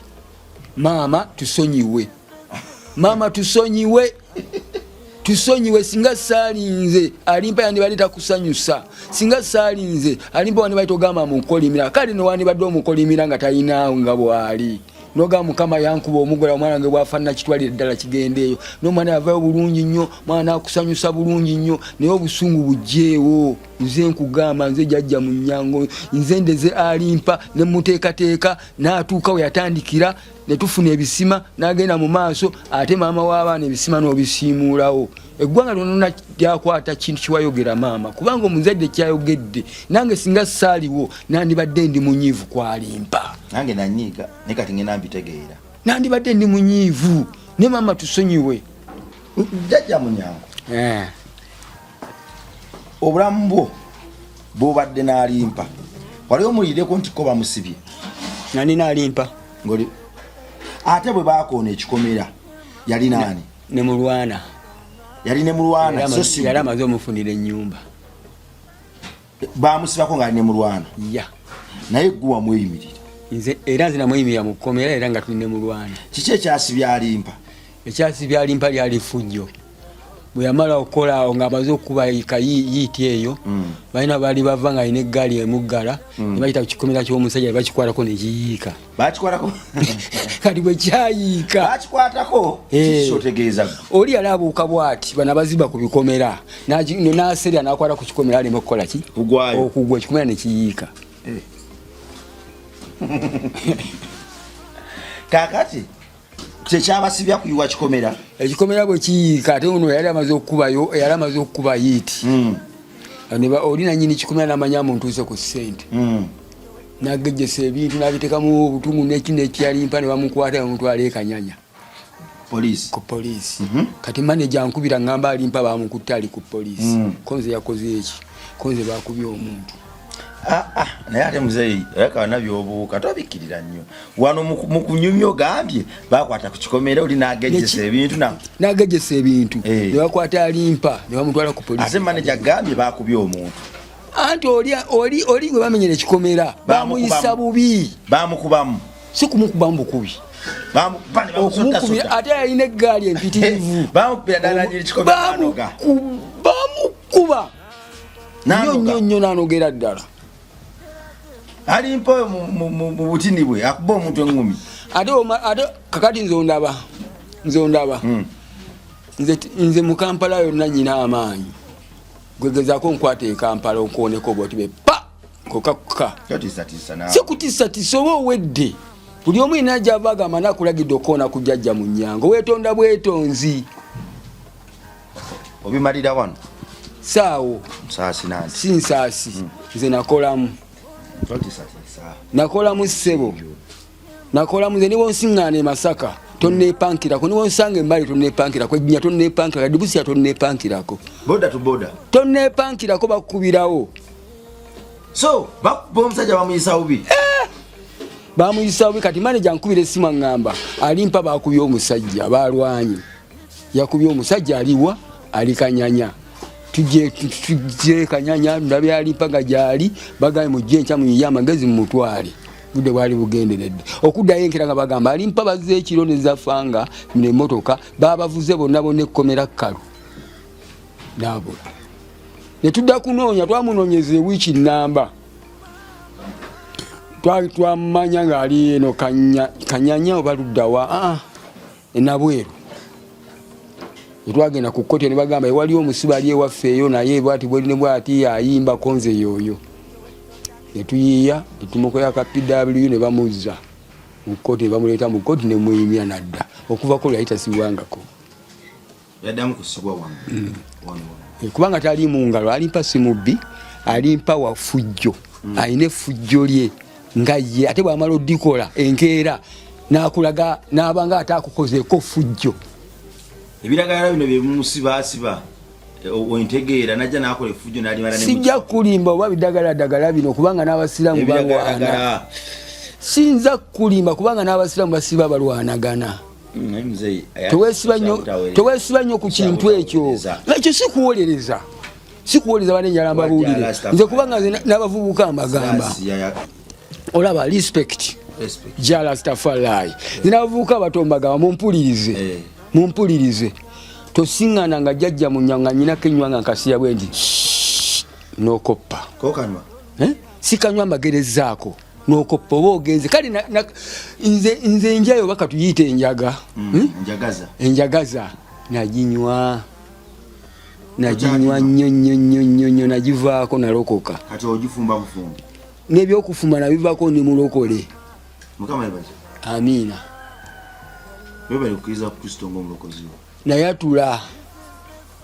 maama tusonyiwe singa salinze alimpa yandibadde takusanyusa singa salinze alimpa wandibadde togamba mukolimira kale newandibadde omukolimira nga talinawe nga bwali noga mukama yankuba omugola omwana nge bwafaanana kitwalire ddala kigendeeyo n'omwana yavayo bulungi nnyo mwana akusanyusa bulungi nnyo naye obusungu bugjeewo nze nkugamba nze jajja mu nnyango nze ndeze alimpa ne muteekateeka n'atuuka we yatandikira ne tufuna ebisima n'agenda mu maaso ate maama w'abaana ebisima n'obisiimuulawo eggwanga lyonna lyakwata kintu kiwayogera maama kubanga omuzadde kyayogedde nange singa saaliwo nandibadde ndi munyiivu kwalimpa nange nanyiiga ne kati ngenda mbitegeera nandibadde ndi munyiivu ne maama tusonyiwe jajja mu nnyango obulamu bwo bwobadde n'alimpa wali omuliireko nti ko bamusibye nani n'alimpa ngoli ate bwe bakoona ekikomera yali nani ne mulwana yali ne mulwana yali amaze omufunira ennyumba bamusibako nga ali ne mulwana naye gwe wamweyimirira era nze namweyimirira mu kkomera era nga tuli ne mulwana kiki ekyasibya alimpa ekyasibya alimpa lyali fujjo bwe yamala okukola awo ng'amaze okuba yiiti eyo balina baali bava nga alina eggaali emuggala ne bayita ku kikomera ky'omusajja ne bakikwatako ne kiyiika kati bwe kyayiika otegeeza oli yali abuuka bw'ati bana baziba ku bikomera n'aserya n'akwata ku kikomera aleme okukola ki okugwa ekikomera ne kiyiika kaakati tekyabasibya kuyiwa kikomera ekikomera bwe kiyiika ate ono yali amaze okukuba yiiti oli nanyini kikomera namanya muntuuse ku ssente nagejjesa ebintu nabiteekamu obutungu nekyalimpa ne bamukwata bamutwala ekanyanya ku poliisi kati maneja nkubira ngamba alimpa bamukutte ali ku poliisi konze yakoze eki konze bakubye omuntu naye ate muzeeyi yakabana byobuuka tobikkirira nnyo wano mu kunyumya ogambye bakwata ku kikomera oli nagejjesa ebintu ne bakwata alimpa ne bamutwala ku poliisi ate maneja agambye bakubye omuntu anti oli gwe bamenyera ekikomera bamuyisa bubi bamukubamu si kumukubamu bukubi okumukubira ate yalina eggaali empitirivu bamukuba nnyo nanogera ddala alimpa mu butini bwe akuba omuntu engumi ate kakati nze ondaba nze mu Kampala yonna nyina amaanyi gwegezaako nkwata ekampala okwoneka obwotibe pa kokakuka si kutiisatiisa oba owedde buli omu ina gyava agamba nakulagidde okoona ku jjajja mu nnyango weetonda bwetonzi obimalira wano saawo si nsaasi nze nakolamu ssebo nakola muze niwo nsingane Masaka tonnepankirako niwo nsange mbali tonnepankirako ejjinya tonnepankirako dibusi tonnepankirako boda to boda tonnepankirako bakubirawo so bamusajja bamuyisa ubi bamuyisa ubi kati manager nkubira essimu ngamba alimpa bakubye omusajja balwanyi yakubye omusajja aliwa alikanyanya tujje kanyanya ndabe alimpa gajali bagaye mujje ncha muyiya amagezi mu mutwale bude bwali bugenderedde okudda yenkera nga bagamba alimpa bazze ekiro nezafanga ne motoka babavuze bonna bonna ekkomera kalu nabula netudda kunoonya twamunonyeze wiki namba twamanya nga ali eno kanyanya obaluddawa enabweru twagenda ku kkooti ne bagamba waliwo omusibe ali ewaffe naye bwati bwe ne bwati ayimba konze yoyo netuyiya netumukoya ka PW ne bamuzza mu kkooti ne bamuleeta mu kkooti ne muyimya nadda okuvako yayita siwangako yaddamu kusibwa wano kubanga tali mu ngalo alimpa simubbi alimpa wafujjo ayine fujjo lye nga ye ate bwamala odikola enkeera nakulaga nabanga atakukozeeko fujjo ebiragala bino bye musibasiba ointegeera najja nakola fujjo nali mara ne sijja kulimba oba bidagala bino kubanga n'abasiramu balwana sinza kulimba kubanga n'abasiramu basiba balwanagana tewesiba nnyo ku kintu ekyo nakyo sikuwolereza banenjala mbabuulire nze kubanga n'abavubuka mbagamba olaba respect Rastafari n'abavubuka batombagamba mumpulirize tosingana nga jjajja munyanga nyina kenywa nga nkasiya bwendi nokoppa kokanwa sikanywa magerezaako nokoppa oba ogenze kale nze njayo baka tuyite enjaga enjagaza naginywa nnyo nagivaako nalokoka kati ogifumba bufumbi n'ebyokufuma nabivaako ni mulokole mukama yebaza amiina bebali kukiriza ku Kristo ng'omulokozi nayatula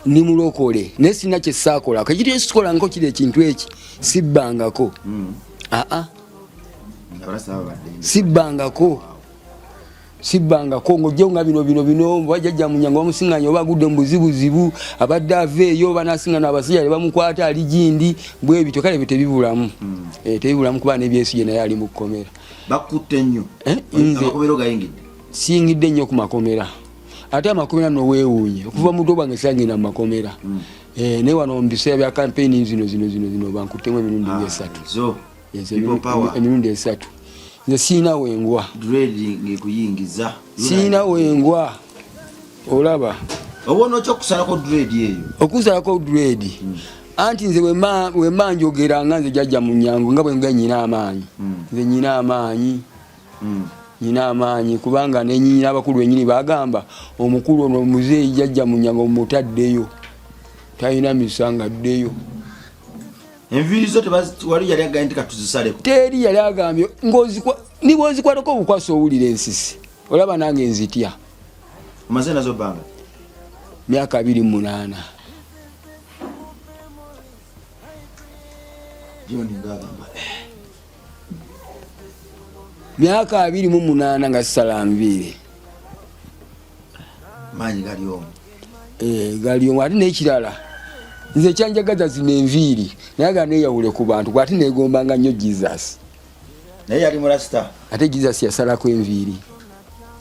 ni mulokole naye sina kyesaakolako ekiri ekisikolangako kiri ekintu eki sibbangako sibbangako ng'ojjewo nga bino bajjajja munyanga bamusinganya oba agudde mu buzibuzibu abadde ava eyo banasingana abasajja ne bamukwata ali gindi bwe bityo kale tebibulamu tebibulamu kuba n'ebyesije naye ali mu kkomera bakutte nnyo amakobero gayingidde siyingidde nnyo ku makomera ate amakomera no weewuunye okuva mu ddoba nga sangenda mu makomera naye wano mu biseera bya campaign zino bankuttemu emirundi esatu emirundi esatu nze siina wengwa siina wengwa olaba obona okyokusalako dread eyo okusalako dread anti nze wemma njogera nga nze jjajja mu nnyango nga bwe nga nyina amaanyi nze nyina amaanyi kubanga nenyinyi abakulu enyini bagamba omukulu ono muzeeyi jjajja mu nnyango mutaddeyo talina misanga ddeyo enviiri zo wali yali agambye nti katuzisaleko teri yali agambye niba ozikwatako obukwasa owulira ensisi olaba nange nzitya omaze nazo bbanga myaka 28 myaka 28 nga salambiire manyi galiomu galiomu ate n'ekirala nze ekyanjagaza zino enviiri naye ga neeyawule ku bantu ate neegombanga nnyo Jesus naye yali mulasta ate Jesus yasalako enviiri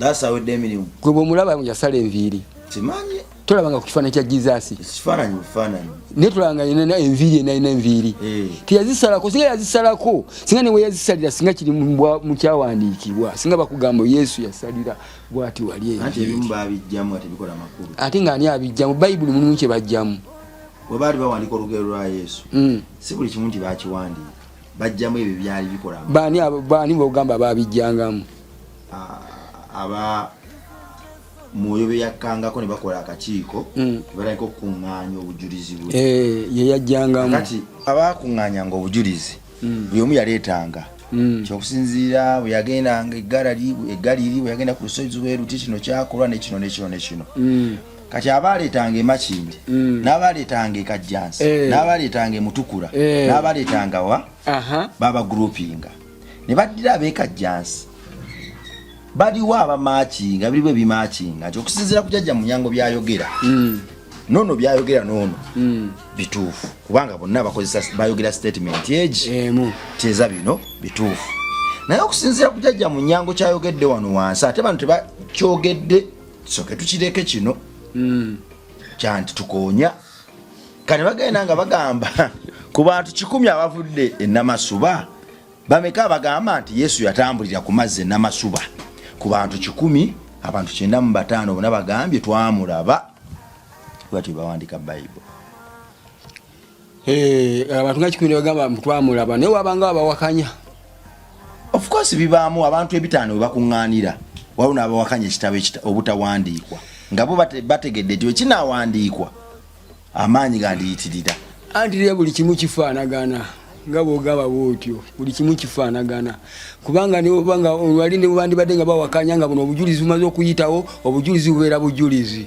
nasawedde emirimu gwe bw'omulaba yasala enviiri simanyi tolabanga ku kifaananyi kya Jesus kifaananyi naye tulabanga yenna enviiri enalina enviiri teyazisalako singa yazisalako singa newe yazisalira singa kiri mu kyawandiikibwa singa bakugamba Yesu yasalira bwati wali ebimu babijjamu ate bikola makulu ate ng'ani abijjamu bayibuli mulimu kye bajjamu bwe baali bawandiika olugero lwa Yesu si buli kimu nti bakiwandiika bajjamu ebyo byali bikola baani bogamba babijjangamu aba mwoyo beyakkangako ne bakola akakiiko baliko okuŋŋaanya obujulizi bwe ye yajjangamu kati abakuŋŋaanyanga obujulizi buli omu yaleetanga kyokusinziira bwe yagendanga eggali bwe yagenda ku lusozi lweruti kino kyakolwa nekino kati abaleetanga emakindi n'abaleetanga ekajjansi n'abaleetanga emutukula n'abaleetanga wa baba groupinga ne baddira ab'ekajjansi baliwo abamaakinga biriwe bimaakinga okusinziira ku jjajja Munyango byayogera nono byayogera nono bituufu kubanga bonna bakozesa bayogera statement emu teza bino bituufu naye okusinziira ku jjajja Munyango kyayogedde wano wansi ate bantu tebakyogedde soke tukireke kino kyanti tukoonya kane bagenda nga bagamba ku bantu 10 abavudde e Namasuba bameka bagamba nti Yesu yatambulira ku mazzi e Namasuba ku bantu 10 abantu 95 bona bagambye twamulaba bati bawandika Bible abantu nga 10 bagamba twamulaba naye wabanga abawakanya of course bibaamu abantu 5 bakunganira waluna abawakanya ekitabo obutawandiikwa nga bo bategedde nti ekinawandiikwa amaanyi gandiyitirira anti buli kimu kifaanagana nga bwogaba bwotyo buli kimu kifaanagana kubanga nebanga wali ne bandibadde nga bawakanya nga buno obujulizi bumaze okuyitawo obujulizi bubeera bujulizi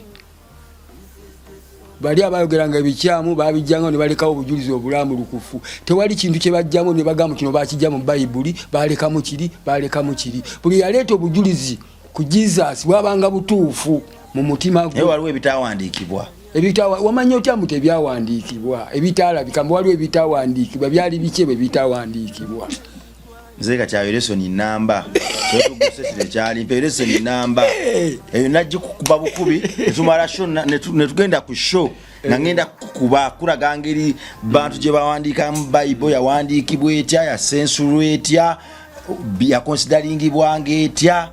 bali abayogeranga ebikyamu babijjanga ne balekawo obujulizi obulambulukufu tewali kintu kye bajjamu ne bagamba kino bakijja mu Bayibuli balekamu kiri buli yaleeta obujulizi ku Jesus bwabanga butuufu mu mutima gwe waliwo ebitawandiikibwa wamanya otya mu tebyawandiikibwa ebitaalabika mbu waliwo ebitawandiikibwa byali biki bwe bitawandiikibwa nze kati ayo lesoni namba kyotugusesire kyali mpe lesoni namba eyo najikukuba bukubi netumala show netugenda ku show nangenda kukuba kulaga ngeri bantu gye bawandiika mu Bible yawandiikibwa etya yasensulwa etya yakonsideringibwa etya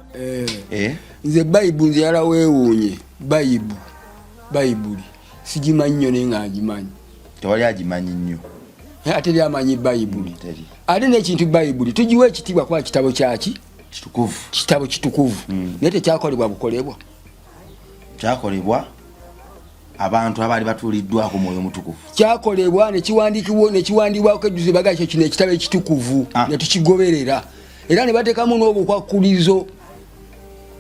nze Bible nze yala weewuunye Bible sigimanyi nnyo naye nga agimanyi tewali agimanyi nnyo ate lyamanyi Bible ate n'ekintu Bible tugiwa ekitiibwa kuba kitabo kyaki kitabo kitukuvu naye tekyakolebwa bukolebwa kyakolebwa abantu abaali batuuliddwako mwoyo mutukuvu kyakolebwa nekiwandiibwako ejjuze baga ekyo kino ekitabo ekitukuvu ne tukigoberera era ne bateekamu n'obukwakulizo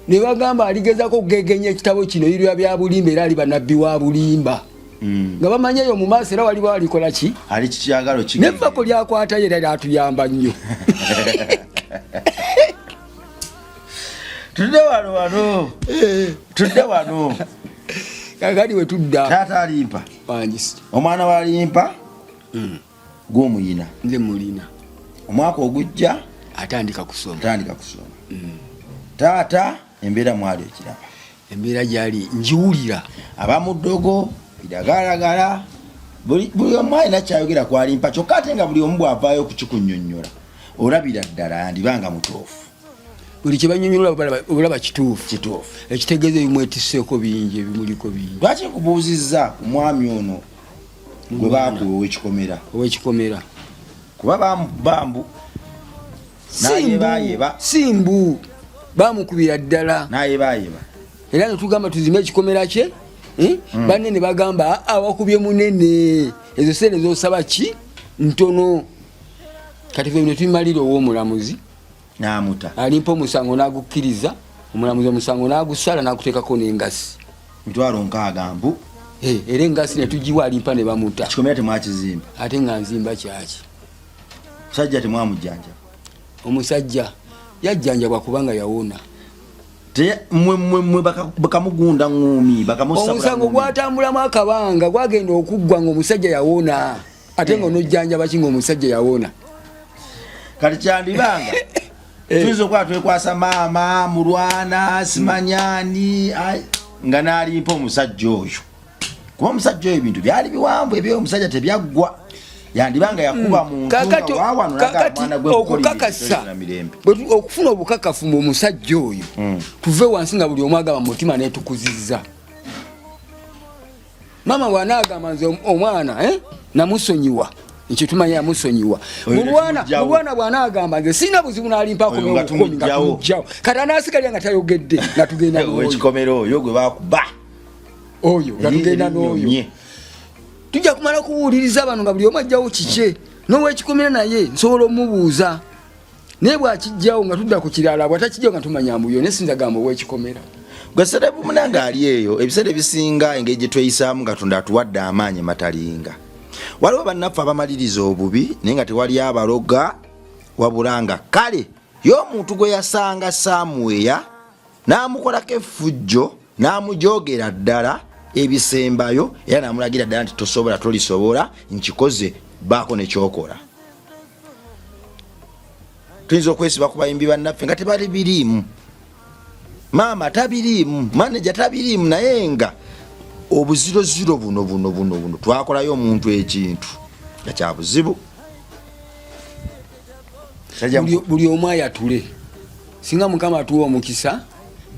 ne bagamba aligezako okugegenya ekitabo kino irya bya bulimba era ali bannabbi wa bulimba nga bamanya eyo mu maaso era wali balikola ki ali kikyagalo kigenge nevako lyakwata era lyatuyamba nnyo tudde wano kakati we tudda taata alimpa wangisi omwana walimpa gw'omuyina nze mulina omwaka ogujja atandika kusoma taata embeera mwali ekiraba embeera gyali njiwulira abamudogo biragalagala buli omu alina kyayogera kwalimpa kyokka ate nga buli omu bw'avaayo kukikunnyonnyola olabira ddala yandibanga mutuufu buli kye bannyonnyola olaba kituufu ekitegeeza ebimwetisseeko bingi ebimuliko bingi lwaki nkubuuzizza ku mwami ono gwe baakuwa ow'ekikomera kuba bambu nayebayeba simbu bamukubira ddala nayebayeba era netugamba tuzime ekikomera kye banne ne bagamba awakubye munene ezo sente zosaba ki ntono kati fe netumalira ow'omulamuzi namuta alimpa omusango n'agukkiriza omulamuzi omusango n'agusala n'aguteekako n'engasi mitwalo 6 mbu era engasi netugiwa alimpa ne bamuta kikomera temwakizimba ate nga nzimba kyaki musajja temwamujjanja omusajja yajjanjabwa kubanga yawona mwe bakamugunda ngumi bakamusabula omusango gwatambulamu akabanga gwagenda okuggwa ng'omusajja yawona ate ng'onojjanjaba ki ng'omusajja yawona kati kyandibanga tuyinza okuba twekwasa maama mulwana simanyani nga n'alimpa omusajja oyo kuba omusajja oyo ebintu byali biwanvu ebyo omusajja tebyaggwa yandibanga yakuba muntu okufuna obukakafu mu omusajja oyo tuve wansi nga buli omu agamba mutima netukuzizza mama bw'anaagamba nze omwana namusonyiwa ekyo tumanya yamusonyiwa mulwana bw'anaagamba nze sirina buzibu n'alimpako n'obukomi nga tumugjawo kati anaasigalya nga tayogedde nga tugenda n'oyo oyo gwe bakuba oyo nga tugenda n'oyo tujja kumala kuwuliriza bano nga buli omu ajjawo kike n'ow'ekikomera naye nsobola omubuuza naye bw'akijjawo nga tudda ku kirala bw'atakijjawo nga tumanya mbuyo naye sinza gamba ow'ekikomera gwe Serebu Munanga ali eyo ebiseera ebisinga engeri gye tweyisaamu Katonda atuwadde amaanyi matalinga waliwo bannaffe abamaliriza obubi naye nga tewali abaloga wabula nga kale y'omuntu gwe yasanga Samueya n'amukolako effujjo n'amujogera ddala ebisembayo era n'amulagira ddala nti tosobola tolisobola nkikoze baako nekyokola. Tuyinza okwesiba ku bayimbi bannaffe nga tebali biriimu, maama tabiriimu, maneja tabiriimu, naye nga obuziroziro buno twakolayo omuntu ekintu nga kya buzibu. Buli omu ayatule. Singa Mukama atuwa omukisa,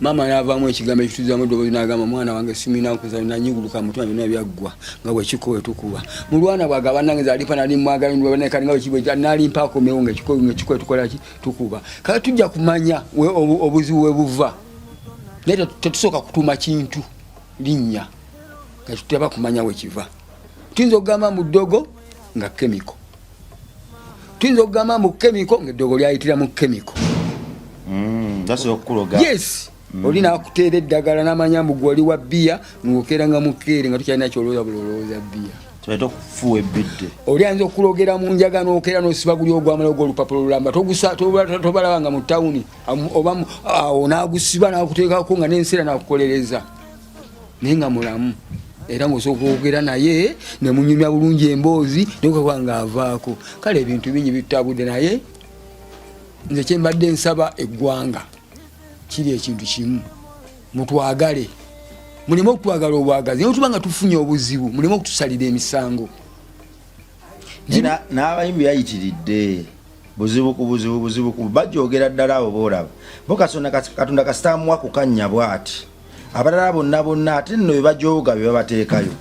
maama n'avaamu ekigambo ekituzamu eddoboozi n'agamba mwana wange simina nkuza nanyiguluka mutima byonna byaggwa nga bwe kikowe tukuba. Mulwana bwaga bannange zalipa nali mwagala ndwa bane kali nga bwe kibwe nali mpako mewo nga kikowe tukola ki tukuba. Kale tujja kumanya obuzibu we buva. Naye tetusooka kutuma kintu linnya nga tuteba kumanya we kiva. Tuyinza okugamba mu ddogo nga kemiko. Tuyinza okugamba mu kemiko nga eddogo lyayitira mu kemiko. Yes. Olina akuteera eddagala n'amanya mbu gwali wa bbiya ng'okeera nga mukeere nga tukyalina kyolowooza bulowooza bbiya. Tuleeta okufuwa ebbidde. Oli ayinza okulogera mu njaga n'okeera n'osiba guli ogwamala ogw'olupapula olulamba tobalabanga mu tawuni oba awo n'agusiba n'akuteekako nga n'enseera n'akukolereza naye nga mulamu era ng'osooka okwogera naye ne munyumya bulungi emboozi nokuba ng'avaako. Kale ebintu bingi bitutabudde naye nze kye mbadde nsaba eggwanga kiri ekintu kimu, mutwagale, muleme okutwagala obwagazi. Naye tubanga tufunye obuzibu muleme okutusalira emisango. N'abayimbi yayitiridde buzibu ku buzibu bajogera ddala abo boolaba bo Katonda kasitamuwa kukannya bw'ati abalala bonna ate nno bye bajoga bye babateekayo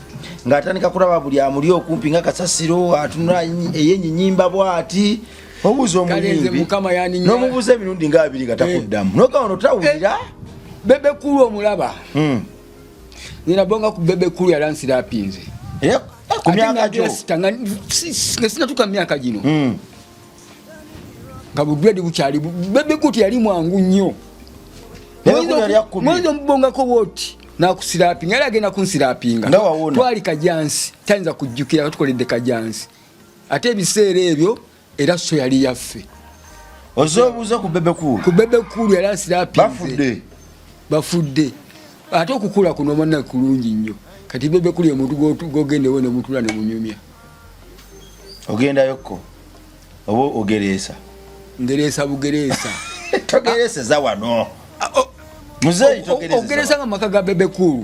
ng'atandika kulaba buli amuli okumpi nga kasasiro atunula eyenyinyimba bw'ati obuuza omuyimbi n'omubuuza emirundi nga 2 nga takuddamu noga ono tawulira. Bebe Cool omulaba nina bonga ku Bebe Cool yalansira apinze ku myaka gyo nga sinatuka myaka gino nga budwedi bukyali Bebe Cool yali mwangu nnyo mwenzo mbongako bwoti nakusirapinga era agenda kunsirapinga twali kajansi tayinza kujjukira tukoledde kajansi ate ebiseera ebyo era so yali yaffe. Ozobuuza ku Bebe Cool. Ku Bebe Cool yali asirapinze bafudde ate okukula kuno mwana kulungi nnyo kati Bebe Cool omuntu gogendewo ne mutula ne munyumya ogendayokko oba ogereesa ngereesa bugereesa togereeseza wano muzeeyi ogereesa nga maka ga Bebe Cool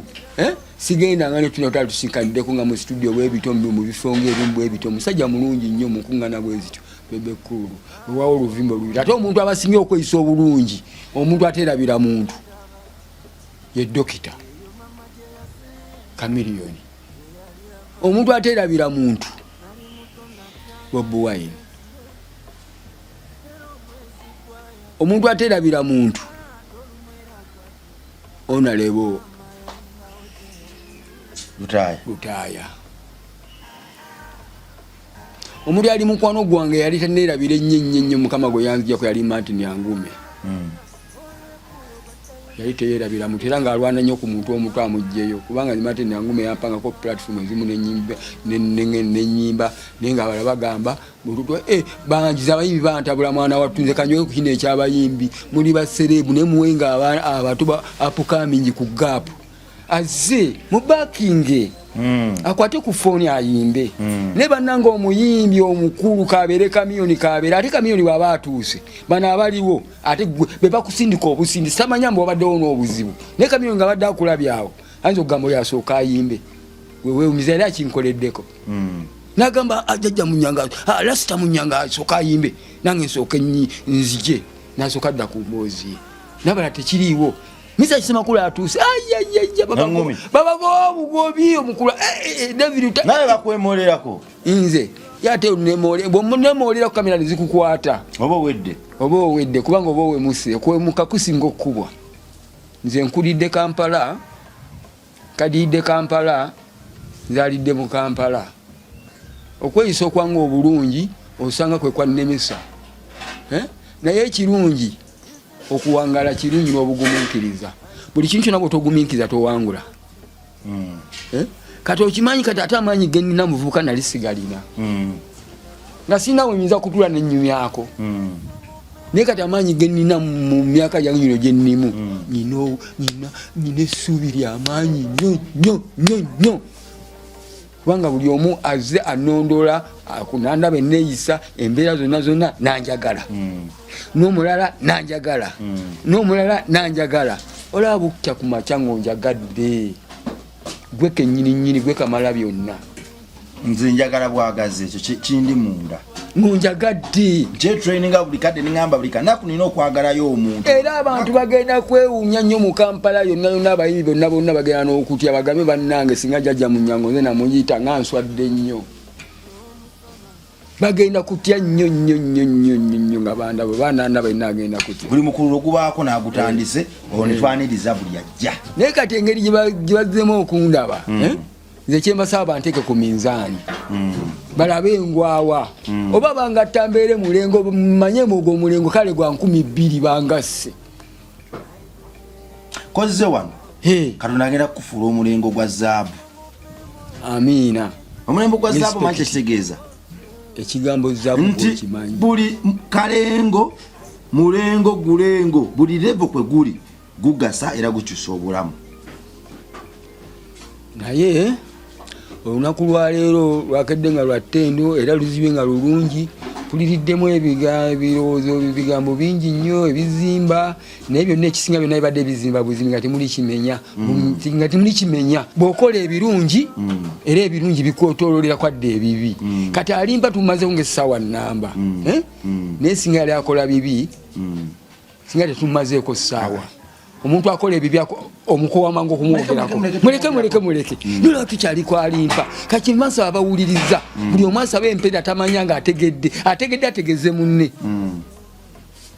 sigenda nga netuna otali tusinkaniddeko nga mu studio bwebito mu bifo ng'ebimu bwebito musajja mulungi nnyo mukuŋŋaana bwezityo Bebe Cool olwawo oluvimbo luyita ate omuntu abasinga okweyisa obulungi omuntu ateerabira muntu ye dokita Kamiliyoni. Omuntu ateerabira muntu Bobi Wine. Omuntu ateerabira muntu Onalebo Lutaya. Omuntu ali mukwano gwange yali taneerabira ennyo Mukama gwe yanzijako yali Martin Yangume. Yali teerabira muntu era ng'alwana nnyo ku muntu omuto amugjeyo kubanga Martin Yangume yampangako platform ezimu n'ennyimba naye nga abala bagamba bangiza abayimbi bantabula mwana wattunze kanyowe ku kino ekyabayimbi muli baserebu ne muwenga abato apukamingi ku gaapu azze mu backing akwate ku phone ayimbe ne bannanga omuyimbi omukulu kabeere kamiyoni kabeere ate kamiyoni bw'aba atuuse bano abaliwo ate be bakusindika obusindi samanya mbu obaddewo n'obuzibu ne kamiyoni nga badde akulabyawo ayinza okugamba oyo asooka ayimbe weewumiza era akinkoleddeko n'agamba ajajja munyanga lasita munyanga asooka ayimbe nange nsooka nzije n'asooka adda ku mboozi ye nabala tekiriiwo Misa Kisemakula atuuse baba obugobi omukula David naye bakwemolerako nze yate nemolera ku kamera nezikukwata oba owedde kubanga oba owemuse mukakusinga okkubwa nze nkulidde Kampala kadidde Kampala nzalidde mu Kampala okweyisa okwanga obulungi osanga kwe kwanemesa naye ekirungi okuwangala kirungi n'obugumunkiriza buli kintu kyonna bw'otogumiikiriza towangula kati okimanyi kati ate amaanyi ge nnina muvubuka nali sigalina nga sinawe nyinza kutula n'ennyumyako naye kati amaanyi genina mu myaka gyange gino gyennimu nyina essuubi lyamaanyi nnyo kubanga buli omu azze anondola kunandaba enneeyisa embeera zonna nanjagala n'omulala nanjagala n'omulala nanjagala olaba bukya ku makya ng'onjagadde gwe kennyininyini gwe kamala byonna nze njagala bwagazi ekyo kindi munda ngonjagadde kyetraininga buli kadde ningamba buli kanaku nina okwagalayo omuntu era abantu bagenda kwewuunya nnyo mu Kampala yonna abayimbi bonna bagenda n'okutya bagambe bannange singa jajja mu nnyango nze namuyita nga nswadde nnyo bagenda kutya nnyo nga banda bwe bananda balina agenda kutya buli mukululo gubaako n'agutandise olwo netwaniriza buli ajja naye kati engeri gye bazzemu okundaba nze kyembasaba banteeke ku minzaani balabe engwawa oba bangatta mbeere mulengo manye mugo omulengo kale gwa 200 bangasse kozze wano Katonda agenda kufuula omulengo gwa zaabu. Amiina. Omulengo gwa zaabu manyi kitegeeza ekigambo zaabu kimanyi buli kalengo mulengo gulengo buli level kwe guli gugasa era gukyusa obulamu. Naye olunaku lwa leero lwakedde nga lwa ttendo era luzibe nga lulungi tuliriddemu ebirowoozo bigambo bingi nnyo ebizimba naye byonna ekisinga byonna bibadde ebizimba buzimbi nga temuli kimenya bw'okola ebirungi era ebirungi bikwotoololera kwadde ebibi kati alimpa tumazeho ng'essaawa nnamba naye singa yali akola bibi singa tetumazeeko ssaawa omuntu akola ebibi omukowa mangu okumwogerako muleke nolwa tukyali kwalimpa kati maaso abawuliriza buli omu asaba empenda tamanya nga ategedde munne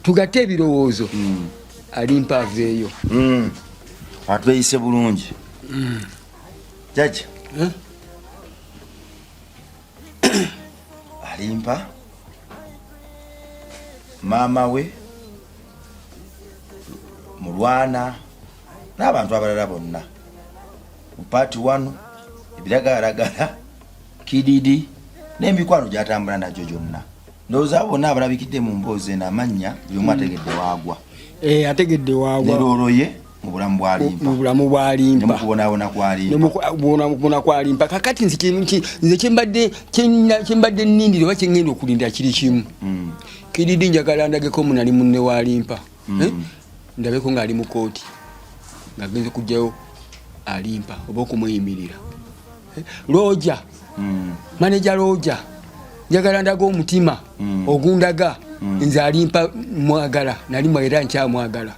tugatte ebirowoozo alimpa aveeyo atweyise bulungi jaja alimpa maama we mulwana n'abantu abalala bonna mu paati 1 ebiragalagala kididi n'emikwano gyatambula nagyo gyonna ndowooza bonna abalabikidde mu mboozi n'amannya buli omu ategedde waagwa ategedde waagwa neroloye mu bulamu bwalimpa nemukubona kwalimpa kakati nze kyembadde nnindire oba kyengenda okulindira kiri kimu kididi njagala ndageko munali munne walimpa ndabeko nga ali mu kooti nga agenze kujjayo alimpa oba okumuyimirira Roja manager Roja njagala ndaga omutima ogundaga nze alimpa mwagala nali mwera nkyamwagala